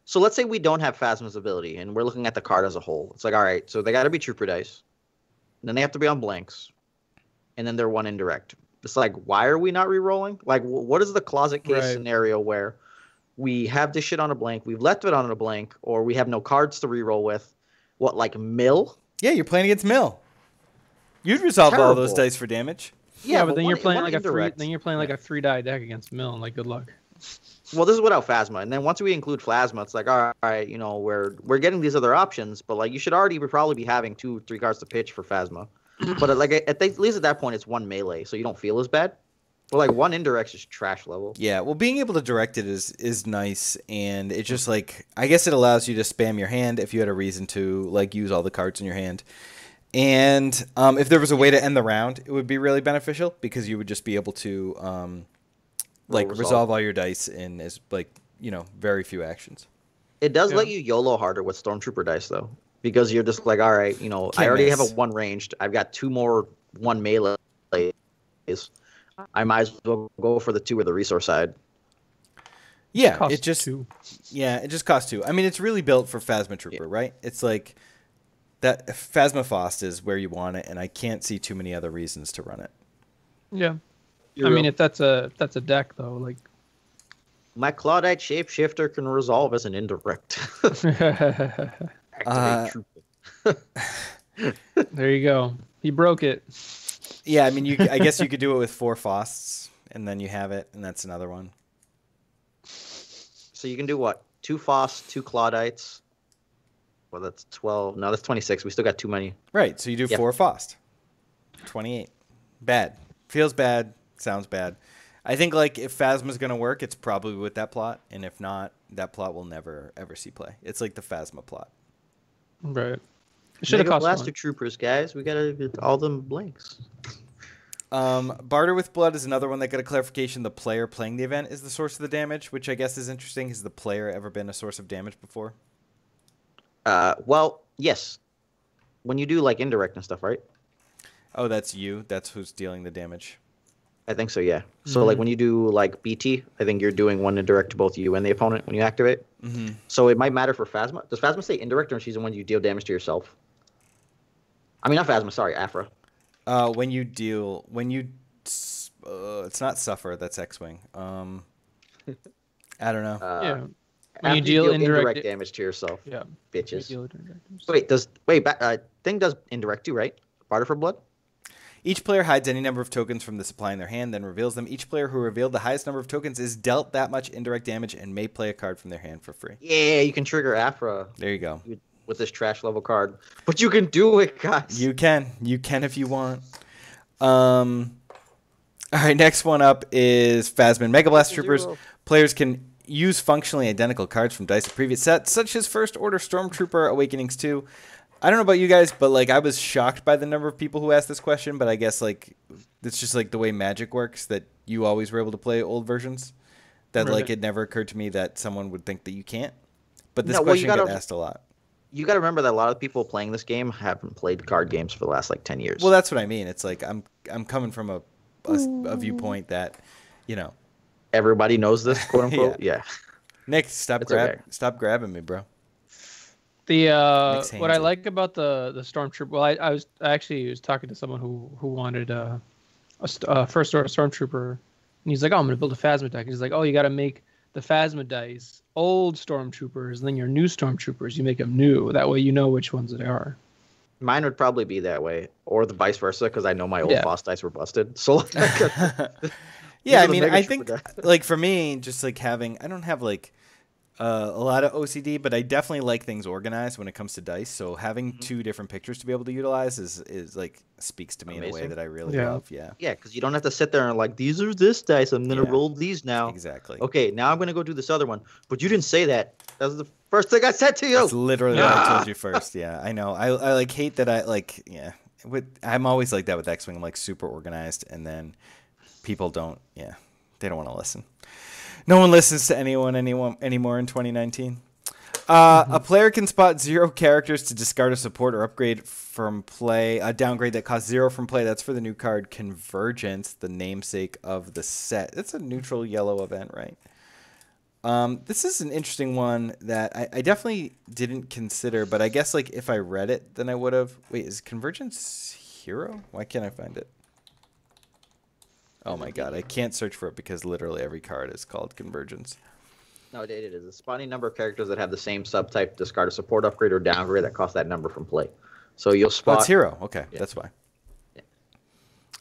so let's say we don't have Phasma's ability and we're looking at the card as a whole. It's like, all right, so they got to be trooper dice, and then they have to be on blanks, and then they're 1 indirect. It's like, why are we not re-rolling? Like, what is the closet case scenario where we have this shit on a blank, we've left it on a blank, or we have no cards to re-roll with? What, like Mill? Yeah, you're playing against Mill. You'd resolve all those dice for damage. Yeah, but then you're playing like a 3-die deck against Mill, and like, good luck. Well, this is without Phasma, and then once we include Phasma, it's like, all right, you know, we're getting these other options, but like you should probably be having 2-3 cards to pitch for Phasma. But like at least at that point, it's 1 melee, so you don't feel as bad. But like 1 indirect is trash level. Yeah, well, being able to direct it is nice, and it just like, I guess it allows you to spam your hand if you had a reason to like use all the cards in your hand. And if there was a way to end the round, it would be really beneficial because you would just be able to resolve all your dice in as like, you know, very few actions. It does let you YOLO harder with Stormtrooper dice though, because you're just like, all right, you know, I already have a 1 ranged. I've got 2 more 1 melee. I might as well go for the 2 or the resource side. Yeah, it just costs 2. I mean, it's really built for Phasma Trooper, right? It's like that Phasma Faust is where you want it, and I can't see too many other reasons to run it. Yeah. I mean, if that's a deck though, like my Claudite Shapeshifter can resolve as an indirect. Activate Trooper. There you go. He broke it. Yeah, I mean, I guess you could do it with 4 Fausts, and then you have it, and that's another one. So you can do what? 2 Fausts, 2 Claudites. Well, that's 12. No, that's 26. We still got too many. Right, so you do 4 Faust. 28. Bad. Feels bad. Sounds bad. I think like if Phasma's going to work, it's probably with that plot, and if not, that plot will never, ever see play. It's like the Phasma plot. Right. Should have cost Blaster 1. Troopers, guys. We gotta get all them blanks. Barter with Blood is another one that got a clarification. The player playing the event is the source of the damage, which I guess is interesting. Has the player ever been a source of damage before? Well, yes. When you do like indirect and stuff, right? Oh, that's you. That's who's dealing the damage. I think so, yeah. So like when you do like BT, I think you're doing 1 indirect to both you and the opponent when you activate. Mm-hmm. So it might matter for Phasma. Does Phasma say indirect, or she's the one you deal damage to yourself? I mean, not Phasma, sorry, Afra. It's not Suffer, that's X-Wing. I don't know. Yeah. When you deal indirect damage to yourself. Yeah. Bitches. Thing does indirect too, right? Barter for Blood? Each player hides any number of tokens from the supply in their hand, then reveals them. Each player who revealed the highest number of tokens is dealt that much indirect damage and may play a card from their hand for free. Yeah, you can trigger Afra. There you go. With this trash level card. But you can do it, guys. You can. You can if you want. All right, next one up is Phasma Mega Blast Troopers. Players can use functionally identical cards from dice of previous sets, such as First Order Stormtrooper Awakenings 2. I don't know about you guys, but like I was shocked by the number of people who asked this question, but I guess like it's just like the way Magic works, that you always were able to play old versions. That like it never occurred to me that someone would think that you can't. But this question got asked a lot. You got to remember that a lot of people playing this game haven't played card games for the last like 10 years. Well, that's what I mean. It's like I'm coming from a viewpoint that, Everybody knows this, quote unquote. Yeah. Nick, stop grabbing me, bro. What I like about the stormtrooper. Well, I actually was talking to someone who wanted a first order stormtrooper, and he's like, "Oh, I'm gonna build a Phasma deck." And he's like, "Oh, you got to make the Phasma dice old stormtroopers, and then your new stormtroopers, you make them new. That way, you know which ones they are." Mine would probably be that way, or the vice versa, because I know my old Boss dice were busted. So, yeah, I mean, I think like for me, just like having, I don't have like a lot of OCD, but I definitely like things organized when it comes to dice. So having two different pictures to be able to utilize is like speaks to me in a way that I really love. Yeah. Yeah, because you don't have to sit there and like, these are this dice. I'm gonna roll these now. Exactly. Okay, now I'm gonna go do this other one. But you didn't say that. That was the first thing I said to you. That's literally what I told you first. Yeah, I know. I like hate that. I'm always like that with X-Wing. I'm like super organized, and then people don't. Yeah, they don't want to listen. No one listens to anyone anymore in 2019. A player can spot 0 characters to discard a support or upgrade from play. A downgrade that costs 0 from play. That's for the new card Convergence, the namesake of the set. It's a neutral yellow event, right? This is an interesting one that I definitely didn't consider, but I guess like if I read it, then I would have. Wait, is Convergence hero? Why can't I find it? Oh my god, I can't search for it because literally every card is called Convergence. No, it is. A spawning number of characters that have the same subtype, discard a support upgrade or downgrade that costs that number from play. So you'll spot... Oh, it's hero. Okay, that's why.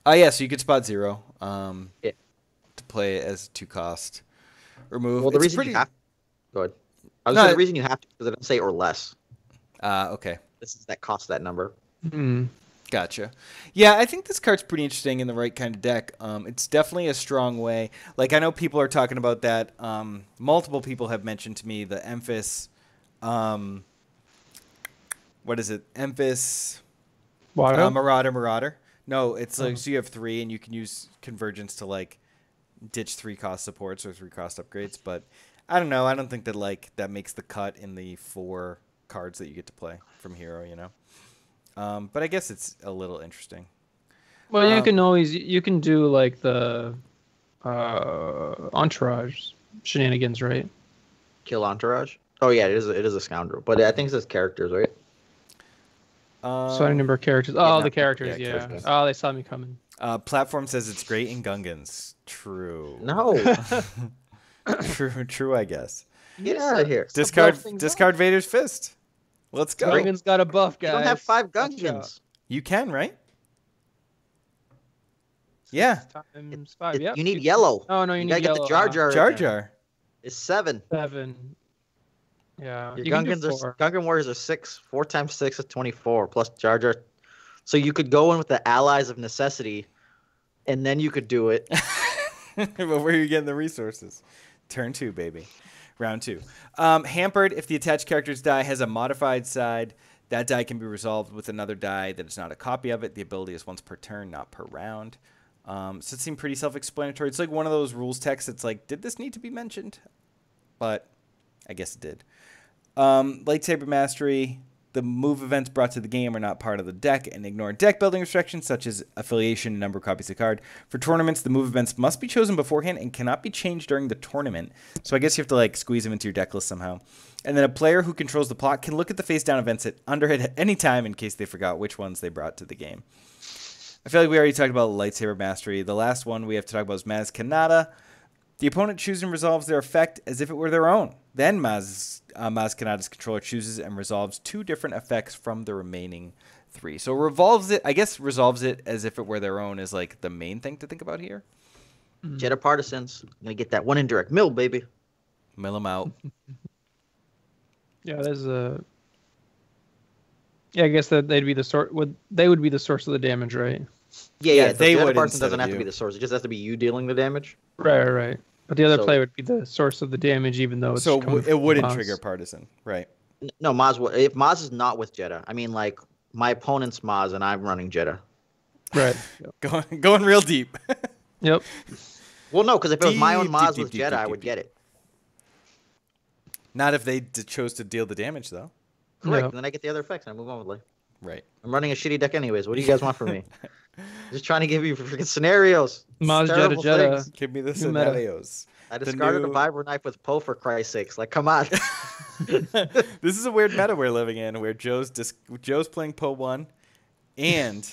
Yeah. So you could spot 0 to play it as 2 cost. Remove. Well, the reason you have... Go ahead. The reason you have to, because it doesn't say or less. Okay. This is that costs that number. Gotcha. Yeah, I think this card's pretty interesting in the right kind of deck. It's definitely a strong way. Like, I know people are talking about that. Multiple people have mentioned to me the Emphas. What is it? Emphas. Marauder. No, it's like, so you have 3, and you can use Convergence to, like, ditch 3 cost supports or 3 cost upgrades. But I don't know. I don't think that, like, that makes the cut in the 4 cards that you get to play from Hero, But I guess it's a little interesting. Well, you can do like the entourage shenanigans, right? Kill entourage? Oh yeah, it is a scoundrel, but I think it says characters, right? Sorry, number of characters. Oh, the characters, yeah. Characters. Oh, they saw me coming. Platform says it's great in Gungans. True. No. True, I guess. Get out of here. Discard Vader's Fist. Let's go. Gungan's got a buff, guys. You don't have 5 Gungans. You can, right? Yeah. Times 5. Yep. You need yellow. Oh, no, you need yellow. Get the Jar Jar. Jar Jar. It's 7. 7. Yeah. Your Gungan warriors are 6. 4 times 6 is 24, plus Jar Jar. So you could go in with the allies of necessity, and then you could do it. But where are you getting the resources? Turn 2, baby. Round 2. Hampered, if the attached character's die has a modified side, that die can be resolved with another die that is not a copy of it. The ability is once per turn, not per round. So it seemed pretty self-explanatory. It's like one of those rules texts. It's like, did this need to be mentioned? But I guess it did. Lightsaber Mastery. The move events brought to the game are not part of the deck and ignore deck building restrictions such as affiliation and number of copies of the card. For tournaments, the move events must be chosen beforehand and cannot be changed during the tournament. So I guess you have to like squeeze them into your deck list somehow. And then a player who controls the plot can look at the face down events under it at any time in case they forgot which ones they brought to the game. I feel like we already talked about Lightsaber Mastery. The last one we have to talk about is Maz Kanata. The opponent chooses and resolves their effect as if it were their own. Then Maz Kanata's controller chooses and resolves 2 different effects from the remaining 3. So resolves it as if it were their own is like the main thing to think about here. Jedi Partisans. I'm going to get that 1 indirect mill, baby. Mill them out. Yeah, there's a... Yeah, I guess that they'd be the source. They would be the source of the damage, right? Yeah. They would. The person doesn't have to be the source. It just has to be you dealing the damage. Right. But the other player would be the source of the damage, even though it's it wouldn't trigger partisan, right? No, Maz. If Maz is not with Jeddah, I mean, like my opponent's Maz and I'm running Jeddah. Right. Going real deep. Yep. Well, no, because if it was my own Maz with Jeddah, I would get it. Not if they chose to deal the damage, though. Great. Yeah. And then I get the other effects and I move on with life. Right. I'm running a shitty deck anyways. What do you guys want from me? Just trying to give you freaking scenarios. Maz Jetta Terrible Jetta. things. Give me the New meta. scenarios. I The discarded a new- vibro knife with Poe for Christ's sakes. Like, come on. This is a weird meta we're living in, where Joe's playing Poe 1, and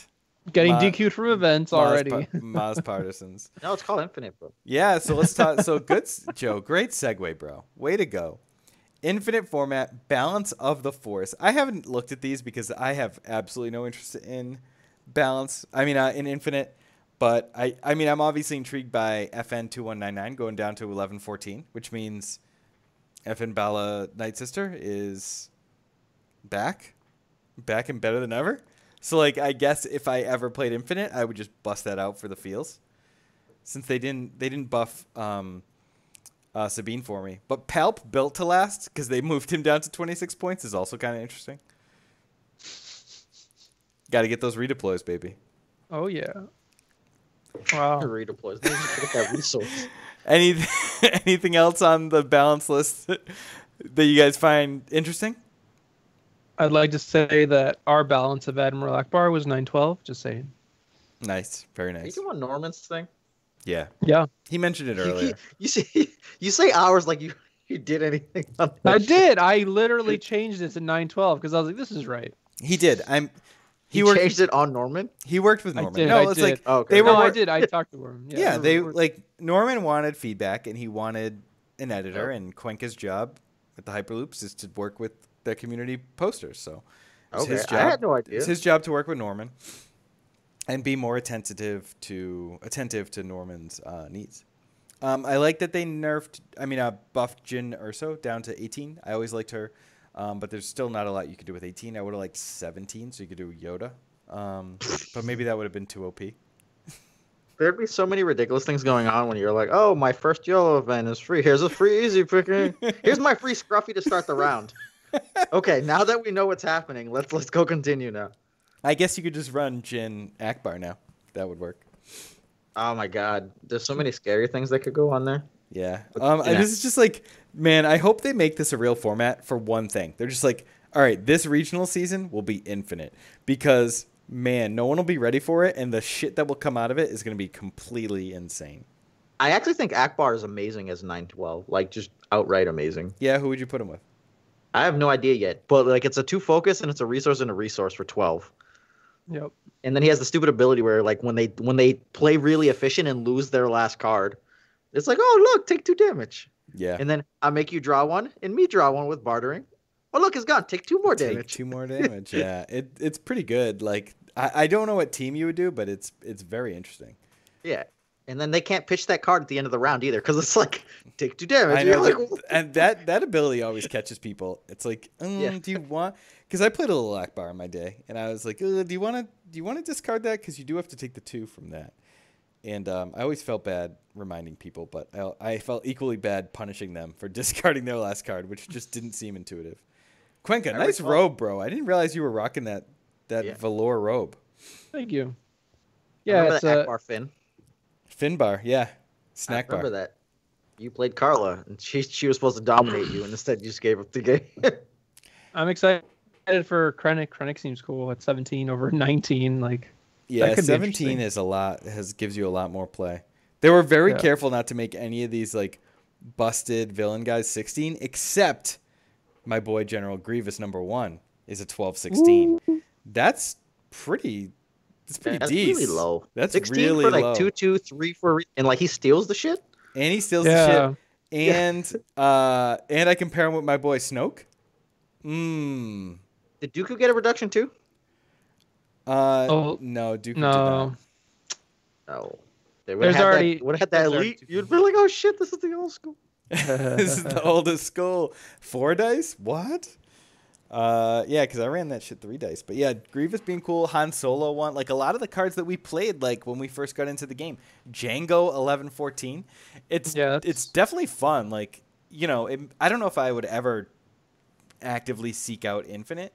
Getting Ma- DQ'd from events already. Maz Partisans. No, it's called Infinite, bro. Yeah, so let's talk. So good, Joe. Great segue, bro. Way to go. Infinite format, balance of the force. I haven't looked at these because I have absolutely no interest in balance. I mean, in infinite. But I mean, I'm obviously intrigued by FN 2199 going down to 1114, which means FN Bala Night Sister is back and better than ever. So like, I guess if I ever played infinite, I would just bust that out for the feels, since they didn't buff Sabine for me. But Palp built to last because they moved him down to 26 points is also kind of interesting. Got to get those redeploys, baby. Oh yeah. Wow. Redeploys. They just get that resource. Anything else on the balance list that you guys find interesting? I'd like to say that our balance of Admiral Akbar was 912. Just saying. Nice, very Are you nice. doing Norman's thing? Yeah, Yeah, he mentioned it earlier. You say hours like you did anything. On that I shit. did. I literally changed it to 912 because I was like, this is right. He did. He worked. changed it on Norman. He worked with I Norman. did, No, I it's did. like Oh, okay. they were. No, I did. I talked to him. Yeah, we they were- like Norman wanted feedback and he wanted an editor, and Cuenca's job at the Hyperloops is to work with the community posters. So it's Okay, his job. I had no idea. It's his job to work with Norman and be more attentive to Norman's needs. I like that they buffed Jin Urso down to 18. I always liked her, but there's still not a lot you could do with 18. I would have liked 17, so you could do Yoda. But maybe that would have been too OP. There'd be so many ridiculous things going on when you're like, oh, my first YOLO event is free. Here's a free easy picking. Here's my free Scruffy to start the round. Okay, now that we know what's happening, let's go continue now. I guess you could just run Jin Akbar now. That would work. Oh my god, there's so many scary things that could go on there. Yeah. Yeah. This is just like, man, I hope they make this a real format for one thing. They're just like, all right, this regional season will be infinite because, man, no one will be ready for it, and the shit that will come out of it is going to be completely insane. I actually think Akbar is amazing as 912, like just outright amazing. Yeah, who would you put him with? I have no idea yet, but like it's a 2 focus and it's a resource and a resource for 12. Yep. And then he has the stupid ability where like when they play really efficient and lose their last card, it's like, oh look, take 2 damage. Yeah. And then I make you draw 1 and me draw 1 with bartering. Oh look, it's gone. Take 2 more damage. Take 2 more damage. Yeah. It's pretty good. Like I don't know what team you would do, but it's very interesting. Yeah. And then they can't pitch that card at the end of the round either because it's like take 2 damage. I You're know, like, and that ability always catches people. It's like, Yeah. do you want? Because I played a little Akbar in my day, and I was like, do you want to discard that? Because you do have to take the 2 from that. And I always felt bad reminding people, but I felt equally bad punishing them for discarding their last card, which just didn't seem intuitive. Cuenca, nice robe, bro. I didn't realize you were rocking that Yeah. velour robe. Thank you. Yeah, Yeah, remember it's that Akbar Finn? Finbar, yeah. Snack I remember bar. that. You played Carla, and she was supposed to dominate you, and instead you just gave up the game. I'm excited for Krennic. Krennic seems cool at 17 over 19. Like, Yeah, could be 17 interesting. is a lot. Gives you a lot more play. They were very Yeah. careful not to make any of these like busted villain guys 16, except my boy General Grievous #1 is a 12-16. That's pretty. That's pretty That's decent. really low. That's 16 really for like low. 2, 2, 3 for and like he steals the shit. And he steals Yeah. the shit. And I compare him with my boy Snoke. Did Dooku get a reduction too? No, Dooku did no. not. No. They There's already- would have had that there's already elite. 2. You'd be like, oh shit, this is the old school. This is the oldest skull. 4 dice? What? Yeah, because I ran that shit 3 dice. But yeah, Grievous being cool. Han Solo one. Like a lot of the cards that we played, like when we first got into the game. Django 11-14. It's definitely fun. Like, you know, I don't know if I would ever actively seek out Infinite,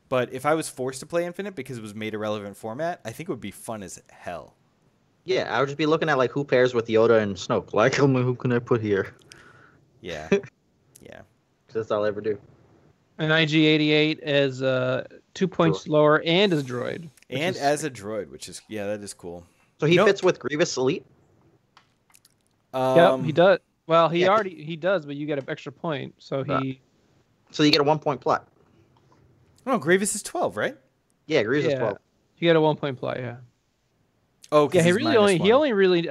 but if I was forced to play Infinite because it was made a relevant format, I think it would be fun as hell. Yeah, I would just be looking at like who pairs with Yoda and Snoke. Like, who can I put here? Yeah. Yeah. That's all I ever do. And IG-88 is 2 points lower and is droid. And as a droid, which is that is cool. So he fits with Grievous Elite. Yep, he does. Well, he Yeah. he does, but you get an extra point. So he. So you get a 1 point plot. No, Grievous is 12, right? Yeah, Grievous is 12. You get a 1 point plot. Yeah. Oh, yeah. He only really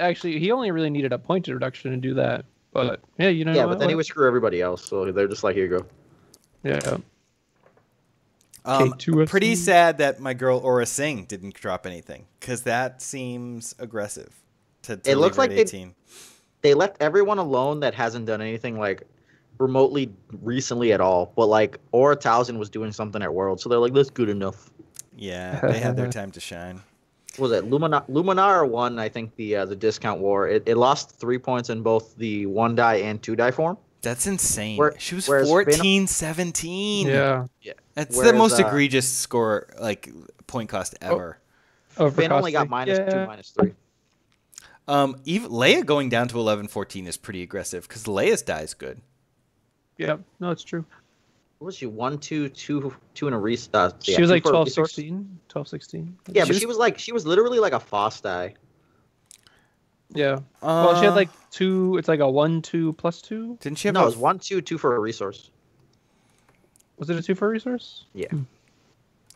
needed a point reduction to do that. But yeah, you know. Yeah, but then he would screw everybody else. So they're just like, here you go. Yeah. Pretty sad that my girl Aura Singh didn't drop anything, because that seems aggressive. It looks like 18. They left everyone alone that hasn't done anything like remotely recently at all. But like Aura Towson was doing something at World, so they're like, that's good enough. Yeah, they had their time to shine. What was it Luminar won? I think the discount war. It lost 3 points in both the 1 die and 2 die form. That's insane. She was 14-17. Yeah. That's the most egregious score, like point cost ever. Finn only got -2, -3. Even Leia going down to 11-14 is pretty aggressive because Leia's die is good. Yeah, no, it's true. What was she? 1, 2, 2 in a restart. She was like 12-16. 12-16. Yeah, but she was literally like a Foss die. Yeah. Well, she had like 2. It's like a 1, 2 plus 2. Didn't she have? No, it was 1, 2, 2 for a resource. Was it a 2 for a resource? Yeah.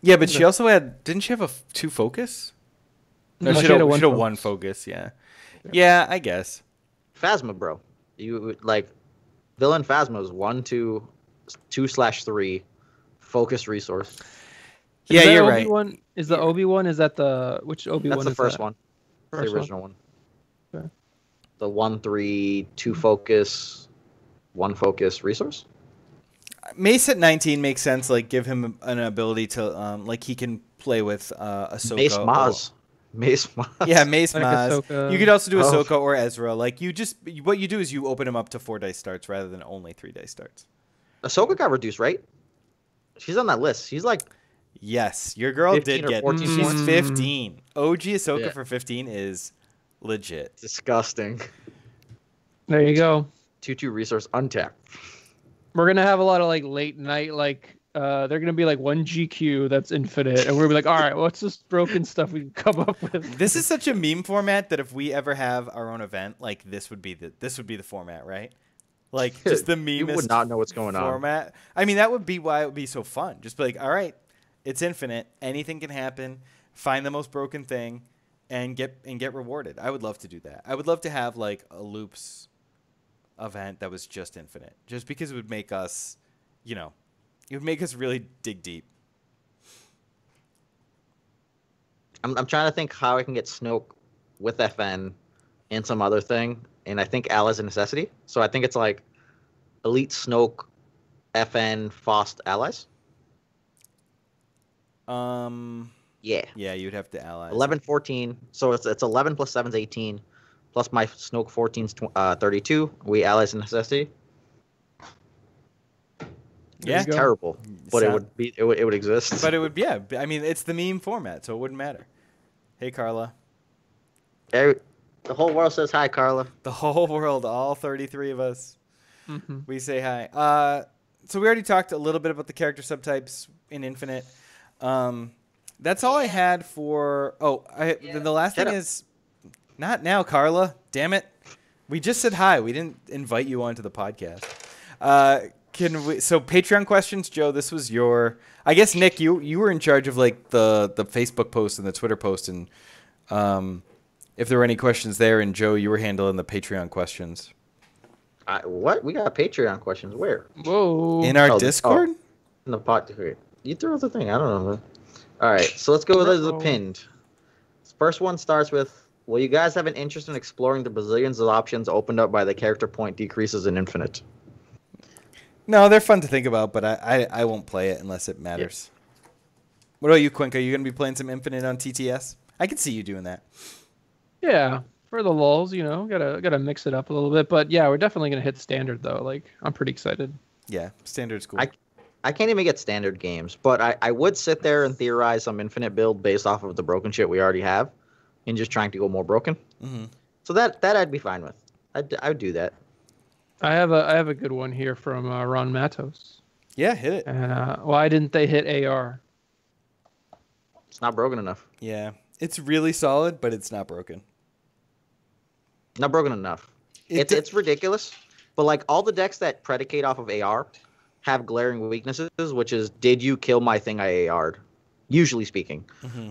Yeah, but she also had. Didn't she have a 2 focus? No, she had a 1 focus. Yeah. Yeah, I guess. Phasma, bro. You like villain Phasma is 1, 2, 2/3 focus resource. Yeah, you're right. Is the Obi one? Is that the which Obi one? That's the first one. The original one. Okay. The 1, 3, 2 focus, 1 focus resource. Mace at 19 makes sense. Like, give him an ability to like he can play with Ahsoka. Mace Maz. Mace Maz. Yeah, Mace like Maz. Ahsoka. You could also do Ahsoka or Ezra. Like, what you do is you open him up to 4 dice starts rather than only 3 dice starts. Ahsoka got reduced, right? She's on that list. She's like, yes, your girl did get. 14 She's points. 15. OG Ahsoka for 15 is legit. Disgusting. There you go. 2/2 resource untapped. We're gonna have a lot of like late night they're gonna be like 1 GQ that's infinite, and we're gonna be like, all right, what's this broken stuff we can come up with? This is such a meme format that if we ever have our own event, like this would be the format, right? Like just the meme. You would not know what's going format. I mean, that would be why it would be so fun. Just be like, all right, it's infinite. Anything can happen. Find the most broken thing, and get rewarded. I would love to do that. I would love to have like a loops event that was just infinite, just because it would make us, it would make us really dig deep. I'm trying to think how I can get Snoke with FN and some other thing, and I think Al is a necessity. So I think it's like Elite Snoke, FN, Fost allies. Yeah. Yeah, you'd have to allies. 11, 14. So it's 11 plus 7 is 18. Plus my Snoke 14 is 32. We allies a necessity. Yeah, it's terrible, but it would exist. But it would, yeah. I mean, it's the meme format, so it wouldn't matter. Hey, Carla. The whole world says hi, Carla. The whole world, all 33 of us, we say hi. So we already talked a little bit about the character subtypes in Infinite. That's all I had for. The last thing is, not now, Carla. Damn it. We just said hi. We didn't invite you onto the podcast. So Patreon questions, Joe, this was your, I guess, Nick, you were in charge of like the Facebook post and the Twitter post, and if there were any questions there, and Joe, you were handling the Patreon questions. What? We got Patreon questions. Where? Whoa. In our Discord? In the pot. You threw out the thing. I don't know. All right, so let's go with the pinned. First one starts with, will you guys have an interest in exploring the bazillions of options opened up by the character point decreases in Infinite? No, they're fun to think about, but I won't play it unless it matters. Yeah. What about you, Quink? Are you going to be playing some Infinite on TTS? I could see you doing that. Yeah, for the lulz, gotta mix it up a little bit. But yeah, we're definitely gonna hit standard though. Like, I'm pretty excited. Yeah, standard's cool. I can't even get standard games, but I would sit there and theorize some Infinite build based off of the broken shit we already have, and just trying to go more broken. Mm-hmm. So that I'd be fine with. I would do that. I have a good one here from Ron Matos. Yeah, hit it. And why didn't they hit AR? It's not broken enough. Yeah, it's really solid, but it's not broken. Not broken enough. It's ridiculous. But like all the decks that predicate off of AR have glaring weaknesses, which is did you kill my thing I AR'd? Usually speaking.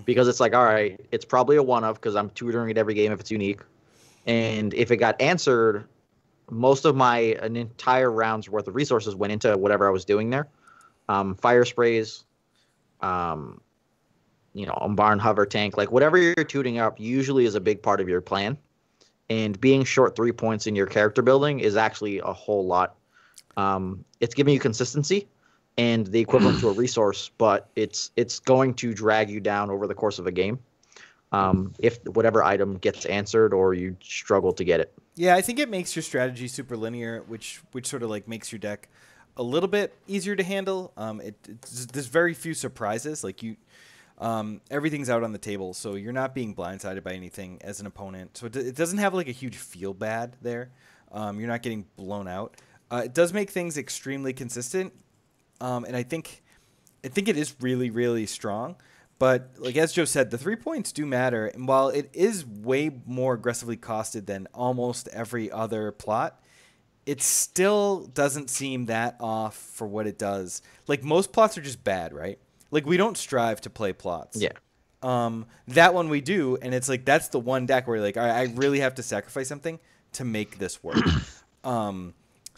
Because it's like, all right, it's probably a one of because I'm tutoring it every game if it's unique. And if it got answered, most of an entire round's worth of resources went into whatever I was doing there. Fire sprays, barn hover tank, like whatever you're tuning up usually is a big part of your plan. And being short 3 points in your character building is actually a whole lot. It's giving you consistency and the equivalent to a resource, but it's going to drag you down over the course of a game if whatever item gets answered or you struggle to get it. Yeah, I think it makes your strategy super linear, which sort of like makes your deck a little bit easier to handle. There's very few surprises. Like everything's out on the table, so you're not being blindsided by anything as an opponent. So it doesn't have like a huge feel bad there. You're not getting blown out. It does make things extremely consistent, and I think it is really, really strong. But like as Joe said, the 3 points do matter, and while it is way more aggressively costed than almost every other plot, it still doesn't seem that off for what it does. Like most plots are just bad, right? Like we don't strive to play plots. Yeah. That one we do, and it's like that's the one deck where you're like, all right, I really have to sacrifice something to make this work.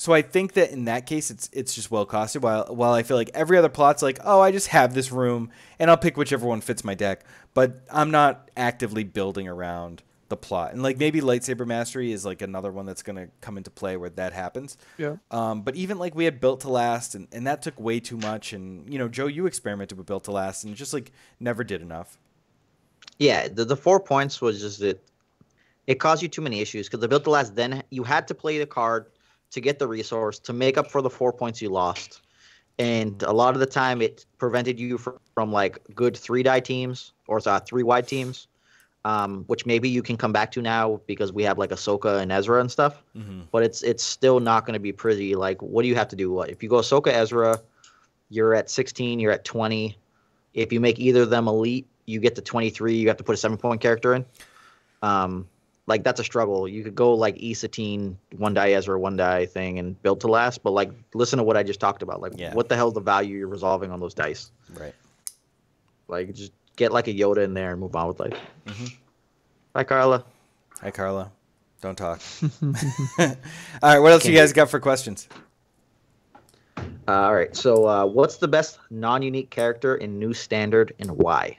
So I think that in that case, it's just well costed. While I feel like every other plot's like, oh, I just have this room and I'll pick whichever one fits my deck, but I'm not actively building around the plot. And like maybe Lightsaber Mastery is like another one that's gonna come into play where that happens. Yeah. But even like we had Built to Last, and that took way too much. And Joe, you experimented with Built to Last, and just like never did enough. Yeah, the 4 points was just it caused you too many issues because the Built to Last, then you had to play the card to get the resource to make up for the 4 points you lost. And a lot of the time it prevented you from like good 3-die teams or 3-wide teams, which maybe you can come back to now because we have like Ahsoka and Ezra and stuff. But it's still not going to be pretty. Like, what do you have to do? If you go Ahsoka, Ezra, you're at 16, you're at 20. If you make either of them elite, you get to 23. You have to put a 7-point character in. Like that's a struggle. You could go like Satine, 1-die Ezra, 1-die thing, and Built to Last. But like, listen to what I just talked about. Like, what the hell is the value you're resolving on those dice? Right. Like, just get like a Yoda in there and move on with life. Bye, Carla. Hi, Carla. Don't talk. All right. What else you guys got for questions? All right. So, what's the best non-unique character in New Standard and why?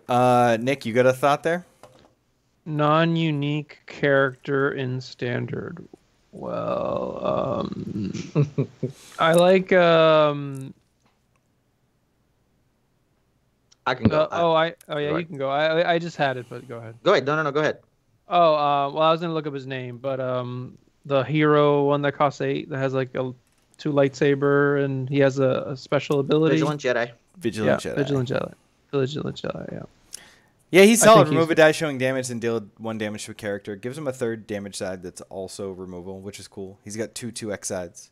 Nick, you got a thought there? Non-unique character in Standard. Well, I like. I can go. You can go. I just had it, but go ahead. Go ahead. No, go ahead. Oh, well, I was gonna look up his name, but the hero one that costs 8 that has like 2 lightsaber and he has a special ability. Vigilant Jedi. Vigilant Jedi. Yeah. Yeah, he's solid. Remove a die showing damage and deal 1 damage to a character. Gives him a 3rd damage side that's also removal, which is cool. He's got 2 2x sides.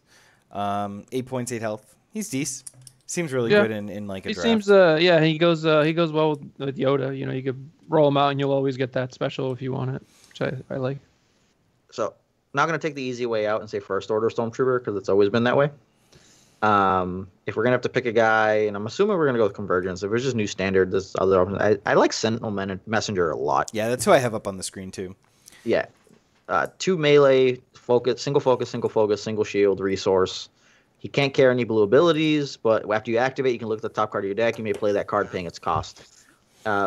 8 points, 8 health. He's decent. Seems really good in like a draft. He seems he goes well with Yoda. You could roll him out and you'll always get that special if you want it, which I like. So, I'm not going to take the easy way out and say First Order Stormtrooper because it's always been that way. If we're gonna have to pick a guy, and I'm assuming we're gonna go with Convergence. If it's just New Standard, there's other options. I like Sentinel Messenger a lot. Yeah, that's who I have up on the screen too. Yeah, 2 melee, single focus, single shield, resource. He can't carry any blue abilities, but after you activate, you can look at the top card of your deck. You may play that card paying its cost.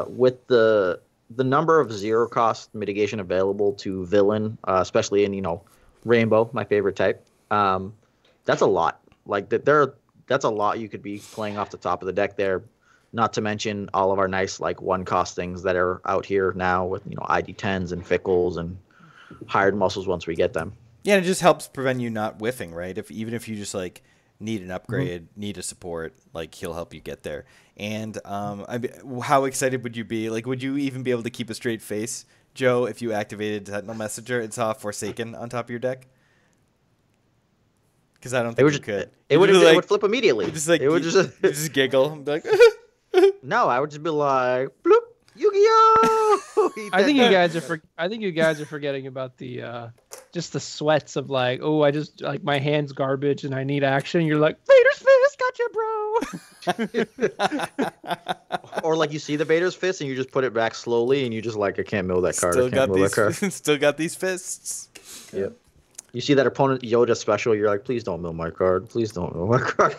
With the number of 0 cost mitigation available to villain, especially in Rainbow, my favorite type, that's a lot. Like that's a lot you could be playing off the top of the deck there. Not to mention all of our nice like 1-cost things that are out here now with ID10s and Fickles and hired muscles once we get them. Yeah, and it just helps prevent you not whiffing, right? Even if you just like need an upgrade, need a support, like he'll help you get there. And how excited would you be? Like, would you even be able to keep a straight face, Joe, if you activated Sentinel Messenger and saw Forsaken on top of your deck? Because I don't It think would you just, could. it would, You'd it be would flip immediately. Just like it would you just just giggle and be like, no. I would just be like, bloop, Yu-Gi-Oh! Eat I that think you dick. guys are I think you guys are forgetting about the just the sweats of like, oh, I just like my hand's garbage and I need action. You're like, Vader's fist, gotcha, bro. Or like you see the Vader's fist and you just put it back slowly and you just like, I can't mill that card. still I can't got mill that card. these, still got these fists. Yep. You see that opponent Yoda special, you're like, please don't mill my card. Please don't mill my card.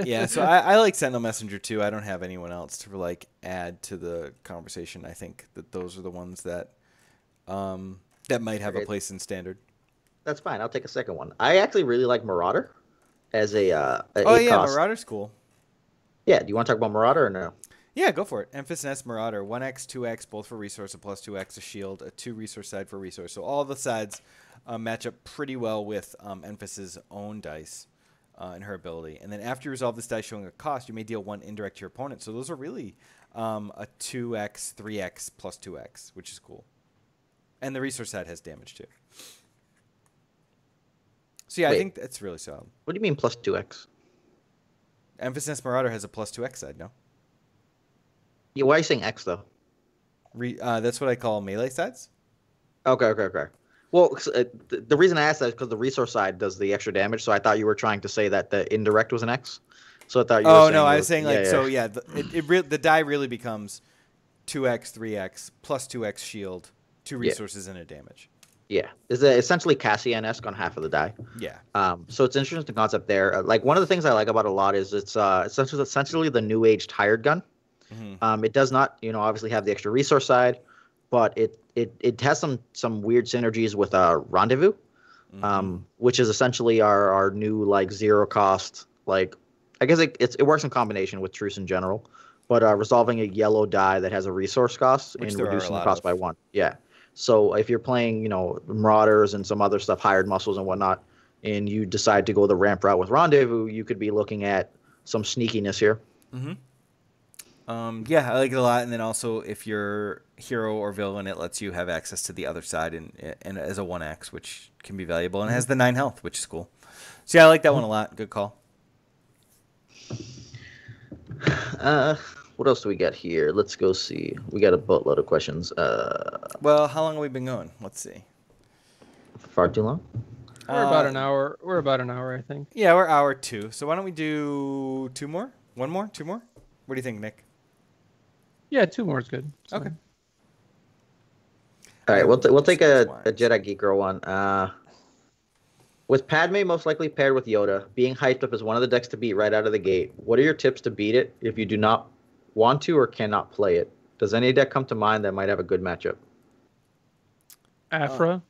Yeah, so I like Sentinel Messenger too. I don't have anyone else to like add to the conversation. I think that those are the ones that that might have a place in standard. That's fine. I'll take a second one. I actually really like Marauder as a Oh eight yeah, cost. Marauder's cool. Yeah, do you want to talk about Marauder or no? Yeah, go for it. Emphas Nest Marauder, 1x, 2x, both for resource, a plus 2x, a shield, a 2 resource side for resource. So all the sides match up pretty well with Emphas's own dice and her ability. And then after you resolve this dice showing a cost, you may deal 1 indirect to your opponent. So those are really a 2x, 3x, plus 2x, which is cool. And the resource side has damage too. So yeah, Wait. I think that's really solid. What do you mean plus 2x? Emphas Nest Marauder has a plus 2x side, no? Yeah, why are you saying X though? That's what I call melee sides. Okay. Well, the reason I asked that is because the resource side does the extra damage, so I thought you were trying to say that the indirect was an X. So I thought you were saying... Oh, no, I was saying, like, so, yeah, the die really becomes 2x, 3x, plus 2x shield, 2 resources, and a damage. Yeah. It's essentially Cassian-esque on half of the die. Yeah. So it's an interesting concept there. Like, one of the things I like about it a lot is it's essentially the new age tired gun. Mm-hmm. It does not, obviously have the extra resource side, but it has some weird synergies with Rendezvous, which is essentially our new like zero cost. Like, I guess it works in combination with Truce in general, but resolving a yellow die that has a resource cost and reducing the cost by 1. Yeah. So if you're playing, Marauders and some other stuff, hired muscles and whatnot, and you decide to go the ramp route with Rendezvous, you could be looking at some sneakiness here. Mm-hmm. Yeah, I like it a lot. And then also, if you're hero or villain, it lets you have access to the other side and as a 1x, which can be valuable. And it has the 9 health, which is cool. So yeah, I like that one a lot. Good call. What else do we got here? Let's go see. We got a boatload of questions. Well, how long have we been going? Let's see. Far too long? We're about an hour. We're about an hour, I think. Yeah, we're hour 2. So why don't we do 2 more? 1 more? 2 more? What do you think, Nick? Yeah, 2 more is good. So. Okay. All right, we'll take a Jedi Geek Girl one. With Padme most likely paired with Yoda, being hyped up as one of the decks to beat right out of the gate, what are your tips to beat it if you do not want to or cannot play it? Does any deck come to mind that might have a good matchup? Afra?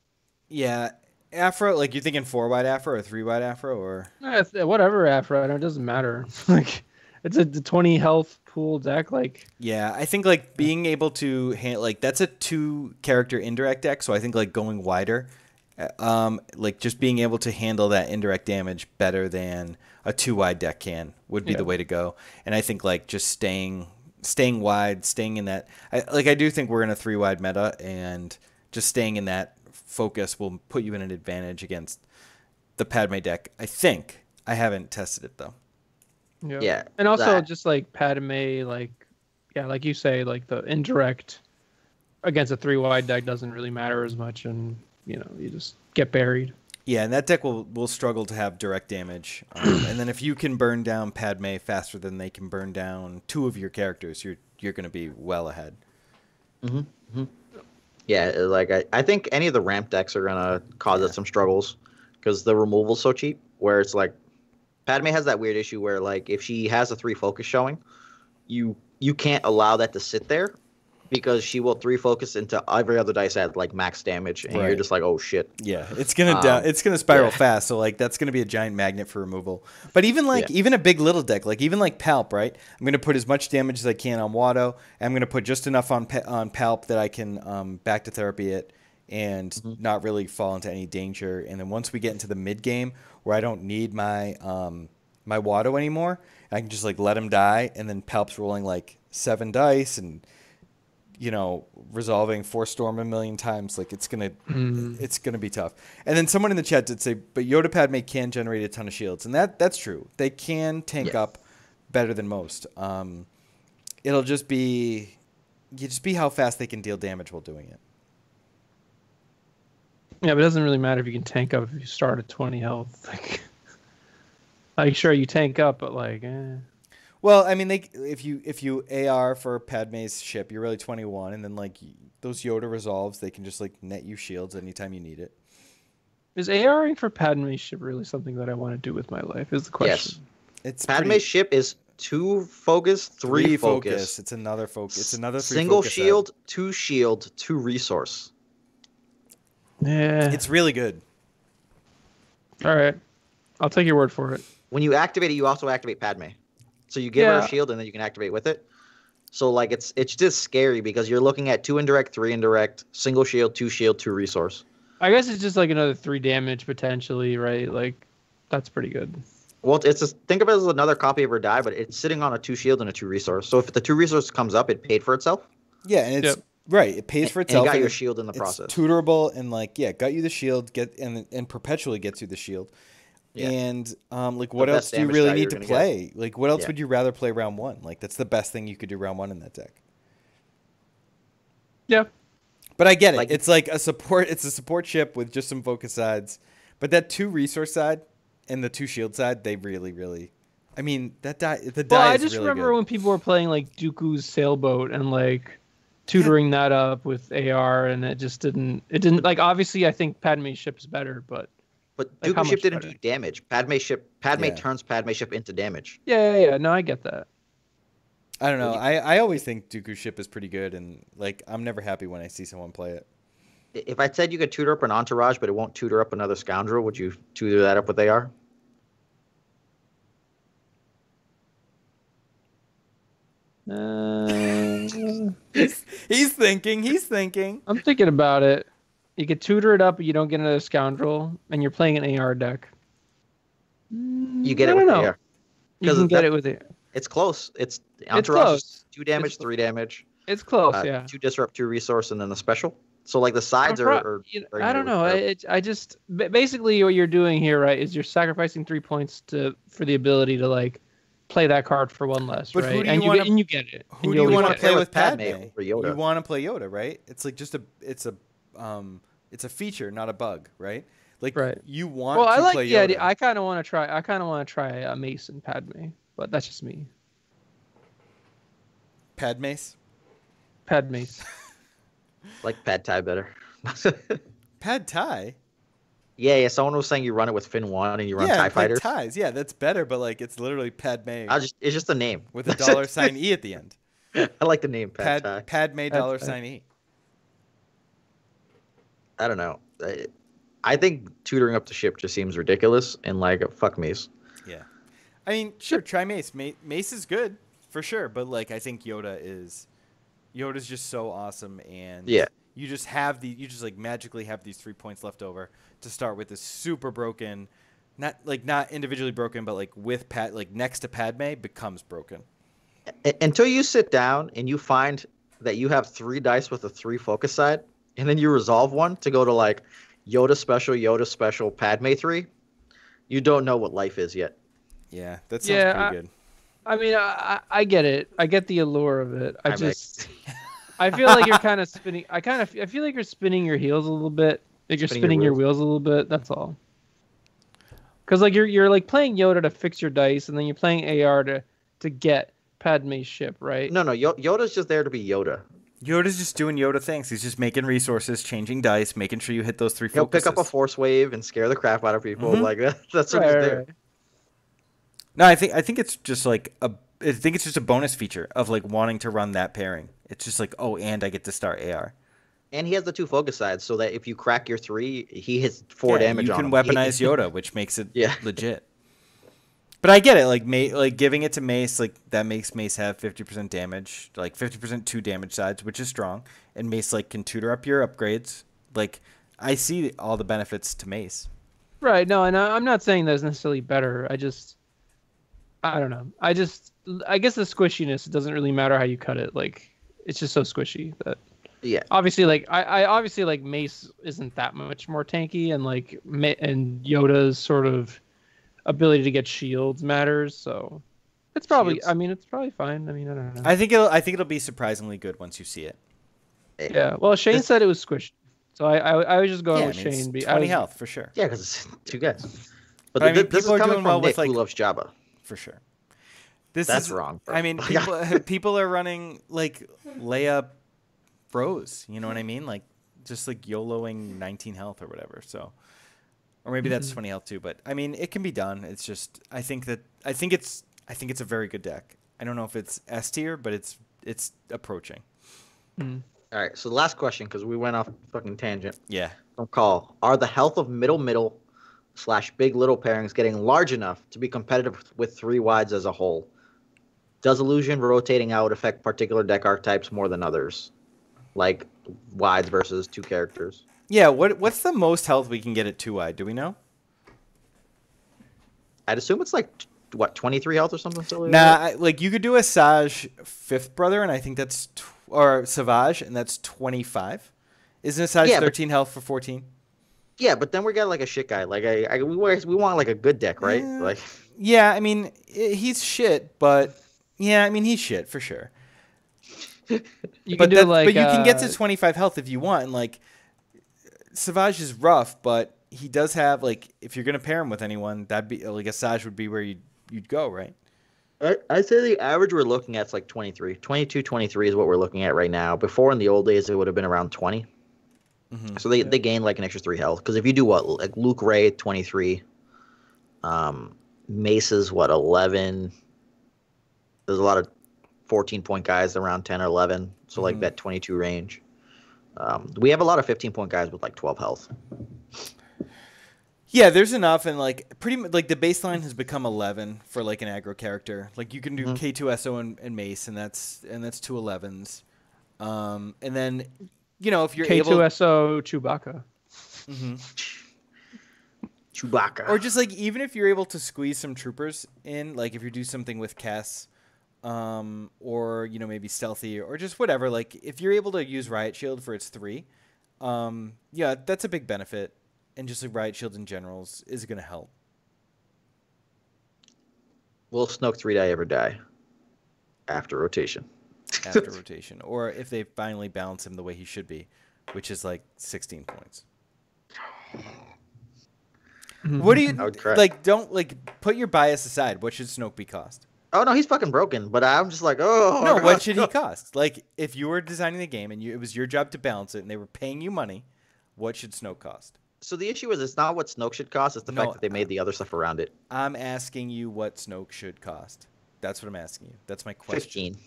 Yeah. Afro, like you're thinking 4-wide Afro or 3-wide Afro or? Whatever Afra, it doesn't matter. Like, it's a 20 health pool deck. Like, yeah, I think like being able to like that's a 2-character indirect deck, so I think like going wider, like just being able to handle that indirect damage better than a 2-wide deck would be the way to go. And I think like just staying wide, staying in that. I do think we're in a 3-wide meta, and just staying in that focus will put you in an advantage against the Padme deck. I think. I haven't tested it though. Yeah. And also just like Padme, like, yeah, like you say, like the indirect against a 3-wide deck doesn't really matter as much, and you just get buried. Yeah, and that deck will struggle to have direct damage. And then if you can burn down Padme faster than they can burn down 2 of your characters, you're going to be well ahead. Mm-hmm. Mm-hmm. Yeah, like I think any of the ramp decks are going to cause us some struggles because the removal's so cheap, where it's like Padme has that weird issue where like if she has a 3 focus showing, you can't allow that to sit there, because she will 3 focus into every other dice at like max damage, and you're just like, oh shit. Yeah, it's gonna spiral fast. So like that's gonna be a giant magnet for removal. But even even a big little deck, like even like Palp, right? I'm gonna put as much damage as I can on Watto. And I'm gonna put just enough on Palp that I can back to therapy it and not really fall into any danger. And then once we get into the mid game where I don't need my my Watto anymore, I can just like let him die, and then Palp's rolling like 7 dice and you know, resolving Force Storm a million times. Like it's gonna be tough. And then someone in the chat did say, but Yoda Padme can generate a ton of shields, and that's true. They can tank up better than most. It'll just be how fast they can deal damage while doing it. Yeah, but it doesn't really matter if you can tank up if you start at 20 health. Like sure you tank up, but like. Well, I mean, if you AR for Padme's ship, you're really 21, and then like those Yoda resolves, they can just like net you shields anytime you need it. Is ARing for Padme's ship really something that I want to do with my life? Is the question. Yes. It's Padme's ship is 2 focus, 3 focus. It's another focus. It's another 3 single focus shield, side. 2 shield, 2 resource. Yeah. It's really good. All right. I'll take your word for it. When you activate it, you also activate Padme. So you give her a shield, and then you can activate with it. So like it's just scary because you're looking at 2 indirect, 3 indirect, single shield, 2 resource. I guess it's just like another 3 damage potentially, right? Like that's pretty good. Well, think of it as another copy of her die, but it's sitting on a 2 shield and a 2 resource. So if the 2 resource comes up, it paid for itself. Yeah, and it's right. It pays for itself. And it got your shield in the process. It's tutorable and like got you the shield, and perpetually gets you the shield. Yeah. And like, what else do you really need to play? Like, what else would you rather play round 1? Like, that's the best thing you could do round 1 in that deck. Yeah, but I get it. Like, it's like a support. It's a support ship with just some focus sides. But that 2 resource side and the 2 shield side, they really, really. I mean, the die. Well, I just remember when people were playing like Dooku's sailboat and like tutoring that up with AR, and it just didn't. It didn't like. Obviously, I think Padme's ship is better, but. But like Dooku ship didn't do damage. Padme turns Padme ship into damage. Yeah. No, I get that. I don't know. I always think Dooku ship is pretty good, and like I'm never happy when I see someone play it. If I said you could tutor up an entourage, but it won't tutor up another scoundrel, would you tutor that up with AR? He's thinking. I'm thinking about it. You could tutor it up, but you don't get another scoundrel, and you're playing an AR deck. You get it with AR. You can get it with it. It's close. It's close. 2 damage, 3 damage. It's close, yeah. 2 disrupt, 2 resource, and then the special. So like the sides are I don't know. I just basically what you're doing here, right, is you're sacrificing 3 points for the ability to like play that card for 1 less, but right? And you get it. Who do you want to play with Padme? You want to play Yoda, right? It's like just it's a feature, not a bug, right? Like you want to play Yoda. Yeah, I kind of want to try a Mace and Padme, but that's just me. Padmace? Padmace. Like Pad Thai better. Pad Thai? Yeah. Someone was saying you run it with Fin 1 and you run TIE Fighters. Ties. Yeah, that's better, but like it's literally Padme. It's just a name. With a $sign-E at the end. I like the name Pad Thai. Padme $sign-E. I don't know. I think tutoring up the ship just seems ridiculous and like fuck Mace. Yeah. I mean, sure, try Mace. Mace is good for sure, but like I think Yoda's just so awesome, and you just like magically have these 3 points left over to start with this super broken, not individually broken, but like with next to Padme becomes broken. Until you sit down and you find that you have 3 dice with a 3 focus side, and then you resolve one to go to like Yoda special, Padme 3, you don't know what life is yet. Yeah, that sounds pretty good. I mean, I get it. I get the allure of it. I feel like you're kind of spinning. I feel like you're spinning your heels a little bit. Like you're spinning your wheels a little bit. That's all. Because like you're like playing Yoda to fix your dice, and then you're playing AR to get Padme's ship, right? No. Yoda's just there to be Yoda. Yoda's just doing Yoda things. He's just making resources, changing dice, making sure you hit those 3 focuses. He'll pick up a force wave and scare the crap out of people. Mm-hmm. Like that's what he's there. Right. No, I think it's just like I think it's just a bonus feature of like wanting to run that pairing. It's just like, oh, and I get to start AR. And he has the 2 focus sides, so that if you crack your 3, he hits 4 damage on him. You can weaponize Yoda, which makes it legit. But I get it, like giving it to Mace, like that makes Mace have 50% damage, like 50% 2 damage sides, which is strong. And Mace like can tutor up your upgrades. Like I see all the benefits to Mace. Right. No, and I'm not saying that's necessarily better. I don't know. I guess the squishiness, it doesn't really matter how you cut it. Like it's just so squishy that Yeah. obviously like I obviously like Mace isn't that much more tanky, and like and Yoda's sort of ability to get shields matters, so it's probably Shields. I mean it's probably fine. I mean I don't know. I think it'll be surprisingly good once you see it. Yeah, well Shane This- said it was squishy, so I was just going Yeah, I with mean, it's Shane. 20 health for sure. Yeah, because it's two guys. But, But I mean, this is people are coming doing from well with, Nick, who like- loves Jabba. For sure. This That's is wrong, bro. I mean, people are running like Leia froze. You know what I mean? Like just like YOLOing 19 health or whatever. So, or maybe that's 20 health too. But I mean, it can be done. It's just I think it's a very good deck. I don't know if it's S tier, but it's approaching. Mm. All right, so the last question, because we went off fucking tangent. Yeah. Don't call. Are the health of middle/big little pairings getting large enough to be competitive with three wides as a whole? Does illusion rotating out affect particular deck archetypes more than others, like wides versus two characters? Yeah. What's the most health we can get at 2-wide? Do we know? I'd assume it's like what 23 health or something silly. Nah, like you could do a Saj fifth brother, and I think that's or Savage, and that's 25. Isn't a Saj 13 health for 14? Yeah, but then we got like a shit guy. Like we want like a good deck, right? Yeah. Like Yeah, I mean he's shit, but yeah, I mean he's shit for sure. You But can do like but you can get to 25 health if you want, and like Savage is rough, but he does have like if you're gonna pair him with anyone, that'd be like a Saj would be where you'd go, right? I'd say the average we're looking at is like 23. 22, 23 is what we're looking at right now. Before in the old days, it would have been around 20. Mm-hmm. So they gained like an extra 3 health. Because if you do what? Like Luke Ray, 23. Mace's, what, 11. There's a lot of 14-point guys around 10 or 11. So like that 22 range. We have a lot of 15-point guys with like 12 health. Yeah, there's enough, and like pretty much like the baseline has become 11 for like an aggro character. Like you can do K2SO and Mace, and that's 2 11s. And then you know if you're able K2SO Chewbacca. Chewbacca. or just like even if you're able to squeeze some troopers in, like if you do something with Cass, or you know maybe stealthy or just whatever. Like if you're able to use Riot Shield for its 3, yeah, that's a big benefit. And just like Riot Shield in general is going to help. Will Snoke 3-die ever die? After rotation. After rotation. Or if they finally balance him the way he should be, which is like 16 points. What do you like? Don't like put your bias aside. What should Snoke be cost? Oh no, he's fucking broken. But I'm just like, oh no. What should he cost? Like if you were designing the game and it was your job to balance it, and they were paying you money, what should Snoke cost? So the issue is it's not what Snoke should cost, it's the fact that they made the other stuff around it. I'm asking you what Snoke should cost. That's what I'm asking you. That's my question.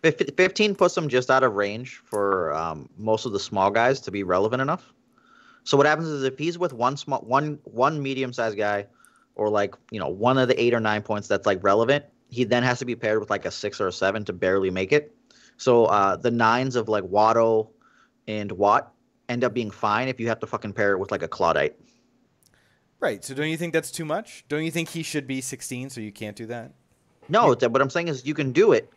15. 15 puts them just out of range for most of the small guys to be relevant enough. So what happens is if he's with one medium-sized guy, or like one of the 8 or 9 points that's like relevant, he then has to be paired with like a 6 or a 7 to barely make it. So the 9s of like Watto and Watt end up being fine if you have to fucking pair it with like a Claudite. Right. So don't you think that's too much? Don't you think he should be 16 so you can't do that? No, what I'm saying is you can do it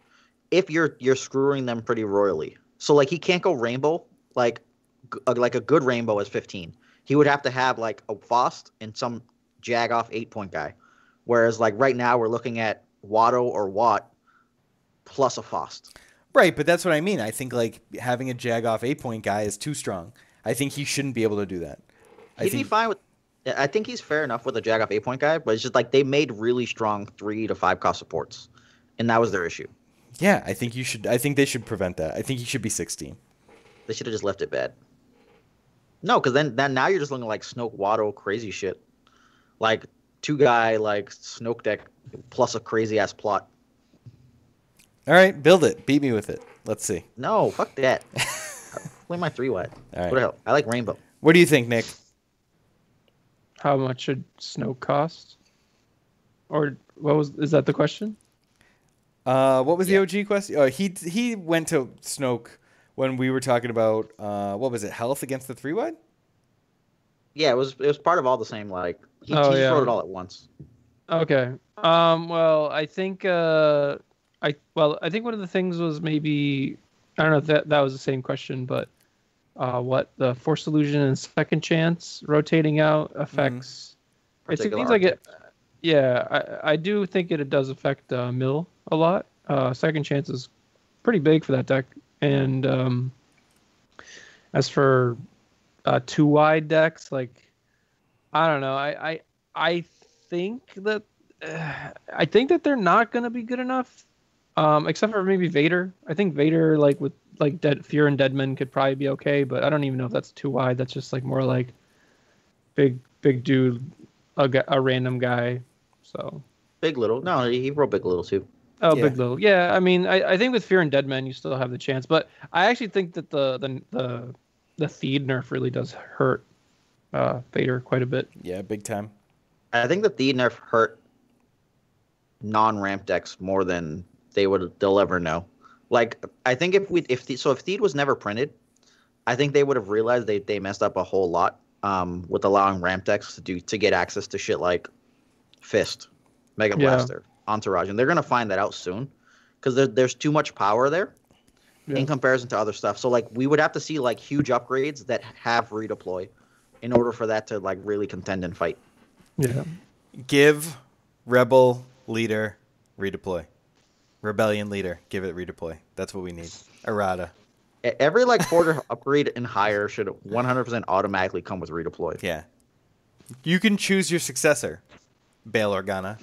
if you're screwing them pretty royally. So like he can't go rainbow like a good rainbow is 15. He would have to have like a Faust and some jag off 8-point guy. Whereas like right now we're looking at Watto or Watt plus a Faust. Right, but that's what I mean. I think like having a jag off 8-point guy is too strong. I think he shouldn't be able to do that. He'd be fine with. I think he's fair enough with a jag off 8-point guy, but it's just like they made really strong 3 to 5 cost supports, and that was their issue. Yeah, I think you should. I think they should prevent that. I think he should be 16. They should have just left it bad. No, because then now you're just looking like Snoke Watto crazy shit, like 2-guy like Snoke deck plus a crazy ass plot. All right, build it. Beat me with it. Let's see. No, fuck that. Play my 3-wide. All right. What the hell? I like rainbow. What do you think, Nick? How much should Snoke cost? Or is that the question? What was the OG question? He went to Snoke when we were talking about what was it? Health against the 3-wide? Yeah, it was part of all the same like he just wrote it all at once. Okay. Well, I think I think one of the things was maybe I don't know if that was the same question, but what the Force Illusion and Second Chance rotating out affects. It Particular seems like it. archetypes. Yeah, I do think it does affect Mill a lot. Second Chance is pretty big for that deck, and as for two wide decks, like I don't know, I think that I think that they're not gonna be good enough, except for maybe Vader. I think Vader like with like Fear and Deadman could probably be okay, but I don't even know if that's too wide. That's just like more like big dude, a random guy. So Big Little. No, he wrote Big Little too. oh, Yeah. Big Little. Yeah, I mean, I think with Fear and Deadman you still have the chance, but I actually think that the Theed nerf really does hurt Vader quite a bit. Yeah, big time. I think that the nerf hurt non-ramp decks more than they'll ever know. Like, I think if Theed was never printed, I think they would have realized they messed up a whole lot with allowing ramp decks to get access to shit like Fist, Mega Blaster, Entourage, and they're gonna find that out soon because there's too much power there in comparison to other stuff. So like we would have to see like huge upgrades that have redeploy in order for that to like really contend and fight. Yeah. Give Rebel leader redeploy. Rebellion leader, give it redeploy. That's what we need. Errata. Every like quarter upgrade and higher should 100% automatically come with redeploy. Yeah. You can choose your successor. Bail Organa.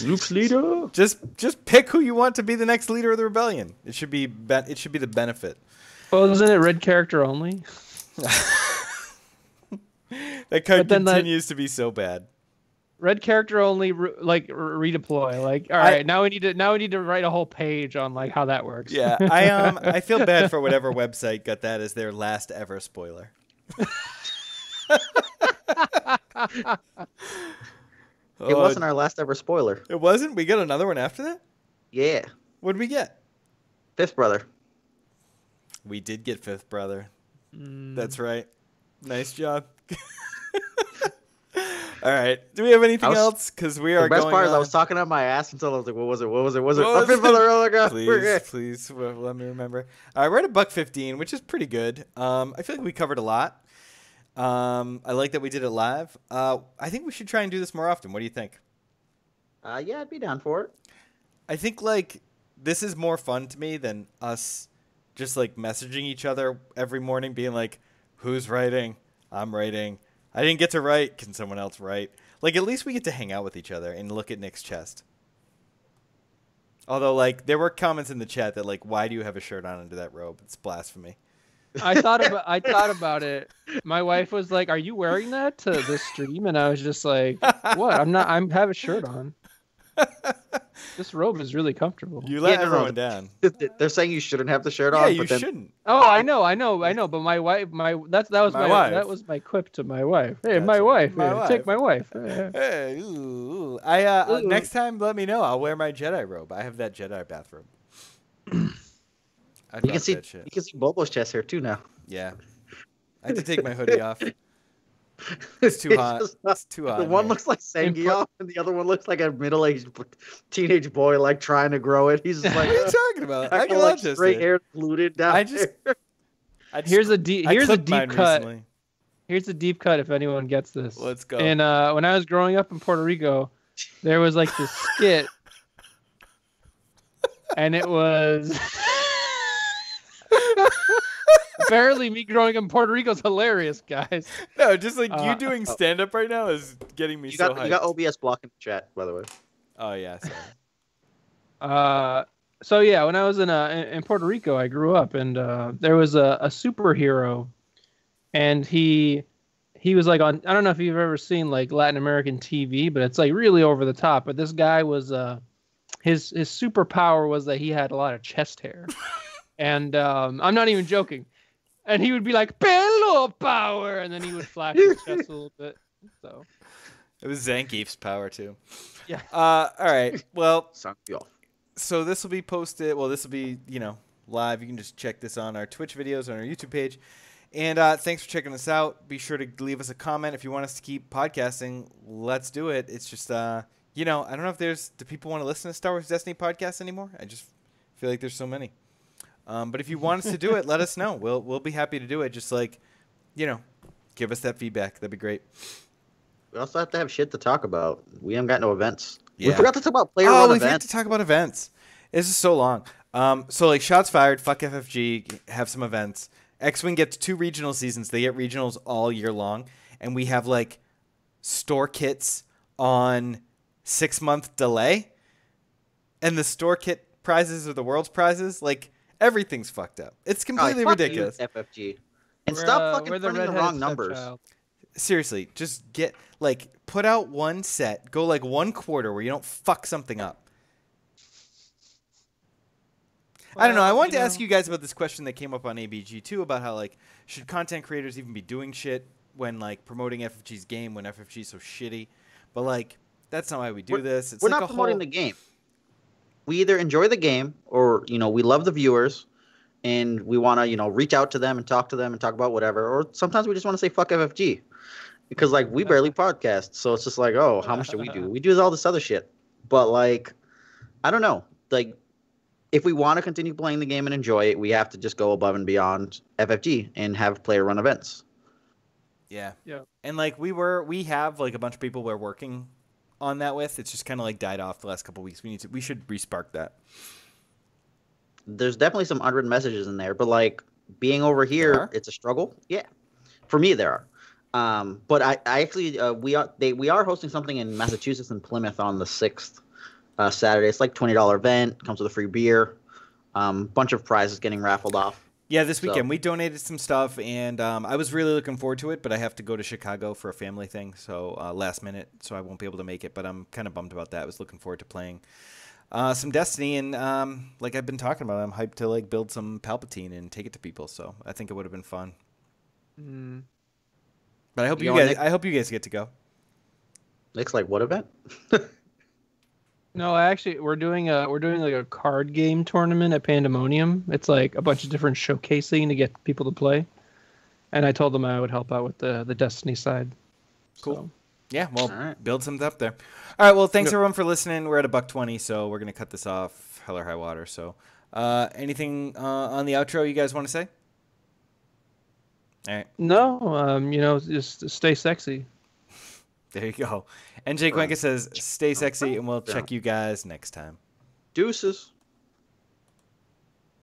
Loops leader. Just pick who you want to be the next leader of the rebellion. It should be the benefit. Well, isn't it red character only? That card continues to be so bad. Red character only, redeploy. Like, all right, now we need to write a whole page on like how that works. Yeah, I feel bad for whatever website got that as their last ever spoiler. It wasn't our last ever spoiler. It wasn't? We got another one after that? Yeah. What did we get? Fifth Brother. We did get Fifth Brother. That's right. Nice job. All right. Do we have anything else? Because we are going. The best part is I was talking out my ass until I was like, "What was it? Oh, Fifth Brother! Oh my god! Please, let me remember. We're at $1.15, which is pretty good. I feel like we covered a lot. I like that we did it live. I think we should try and do this more often. What do you think? Yeah, I'd be down for it. I think like this is more fun to me than us just like messaging each other every morning, being like, "Who's writing? I'm writing. I didn't get to write. Can someone else write?" Like at least we get to hang out with each other and look at Nick's chest. Although like there were comments in the chat that like, "Why do you have a shirt on under that robe? It's blasphemy." I thought about it. My wife was like, "Are you wearing that to the stream?" And I was just like, "What? I'm not. I have a shirt on. This robe is really comfortable." You let everyone down. They're saying you shouldn't have the shirt Yeah, on. you but then... shouldn't. Oh, I know. But my wife, that was my quip to my wife. Hey, Gotcha. my wife. My Hey, wife. take my wife. Hey, ooh. Next time, let me know. I'll wear my Jedi robe. I have that Jedi bathrobe. You can see Bobo's chest hair too now. Yeah, I have to take my hoodie off. It's too hot. It's too hot. The one looks like Sangyeon, and the other one looks like a middle-aged teenage boy, like trying to grow it. He's just like, what are you talking about? I can like watch this. straight hair fluted down. Here's a deep cut. Recently. Here's a deep cut. If anyone gets this, Let's go. And when I was growing up in Puerto Rico, there was like this skit, and it was. Apparently, me growing up in Puerto Rico is hilarious, guys. No, just like you doing stand-up right now is getting me so hyped. You got OBS blocking the chat, by the way. Oh yeah, sorry. So yeah, when I was in Puerto Rico, I grew up, and there was a superhero, and he was like on. I don't know if you've ever seen like Latin American TV, but it's like really over the top. But this guy was his superpower was that he had a lot of chest hair, and I'm not even joking. And he would be like, "Pelo power," and then he would flash his chest a little bit. So it was Zangief's power too. Yeah. All right. Well, so this will be posted. Well, this will be live. You can just check this on our Twitch videos on our YouTube page. And thanks for checking us out. Be sure to leave us a comment if you want us to keep podcasting. Let's do it. It's just I don't know if do people want to listen to Star Wars Destiny podcasts anymore? I just feel like there's so many. But if you want us to do it, let us know. We'll be happy to do it. Just give us that feedback. That'd be great. We also have to have shit to talk about. We haven't got no events. Yeah. We forgot to talk about player run we events. forgot to talk about events. This is so long. So shots fired. Fuck FFG. Have some events. X-Wing gets 2 regional seasons. They get regionals all year long, and we have store kits on 6-month delay, and the store kit prizes are the world's prizes. Everything's fucked up. It's completely ridiculous. FFG. And stop fucking printing the wrong numbers. Seriously, just put out one set. Go 1 quarter where you don't fuck something up. I don't know. I wanted to ask you guys about this question that came up on ABG too, about how should content creators even be doing shit when promoting FFG's game when FFG's so shitty? But that's not why we do this. It's we're not promoting the game. We either enjoy the game or we love the viewers and we want to reach out to them and talk about whatever. Or sometimes we just want to say fuck FFG because we barely podcast. So it's just oh, how much do we do? We do all this other shit. But I don't know. If we want to continue playing the game and enjoy it, we have to just go above and beyond FFG and have player run events. Yeah. Yeah. And we have a bunch of people we're working on that with. It's just kind of died off the last couple of weeks. We should respark that. There's definitely some unwritten messages in there, but being over here, it's a struggle. Yeah. For me, there are. But I actually we are hosting something in Massachusetts and Plymouth on the 6th. Saturday. It's $20 event. Comes with a free beer. Bunch of prizes getting raffled off. Yeah, this weekend we donated some stuff, and I was really looking forward to it, but I have to go to Chicago for a family thing, so last minute, so I won't be able to make it. But I'm kind of bummed about that. I was looking forward to playing some Destiny, and I've been talking about, I'm hyped to build some Palpatine and take it to people. So I think it would have been fun. But I hope I hope you guys get to go. Nick's what event? No, we're doing a card game tournament at Pandemonium. It's a bunch of different showcasing to get people to play. And I told them I would help out with the Destiny side. Cool. So. Yeah, well, build something up there. All right, well, thanks everyone for listening. We're at $1.20, so we're gonna cut this off. Hell or high water. So, anything on the outro you guys want to say? All right. No, just stay sexy. There you go. NJ Cuenca says, stay sexy, and we'll check you guys next time. Deuces.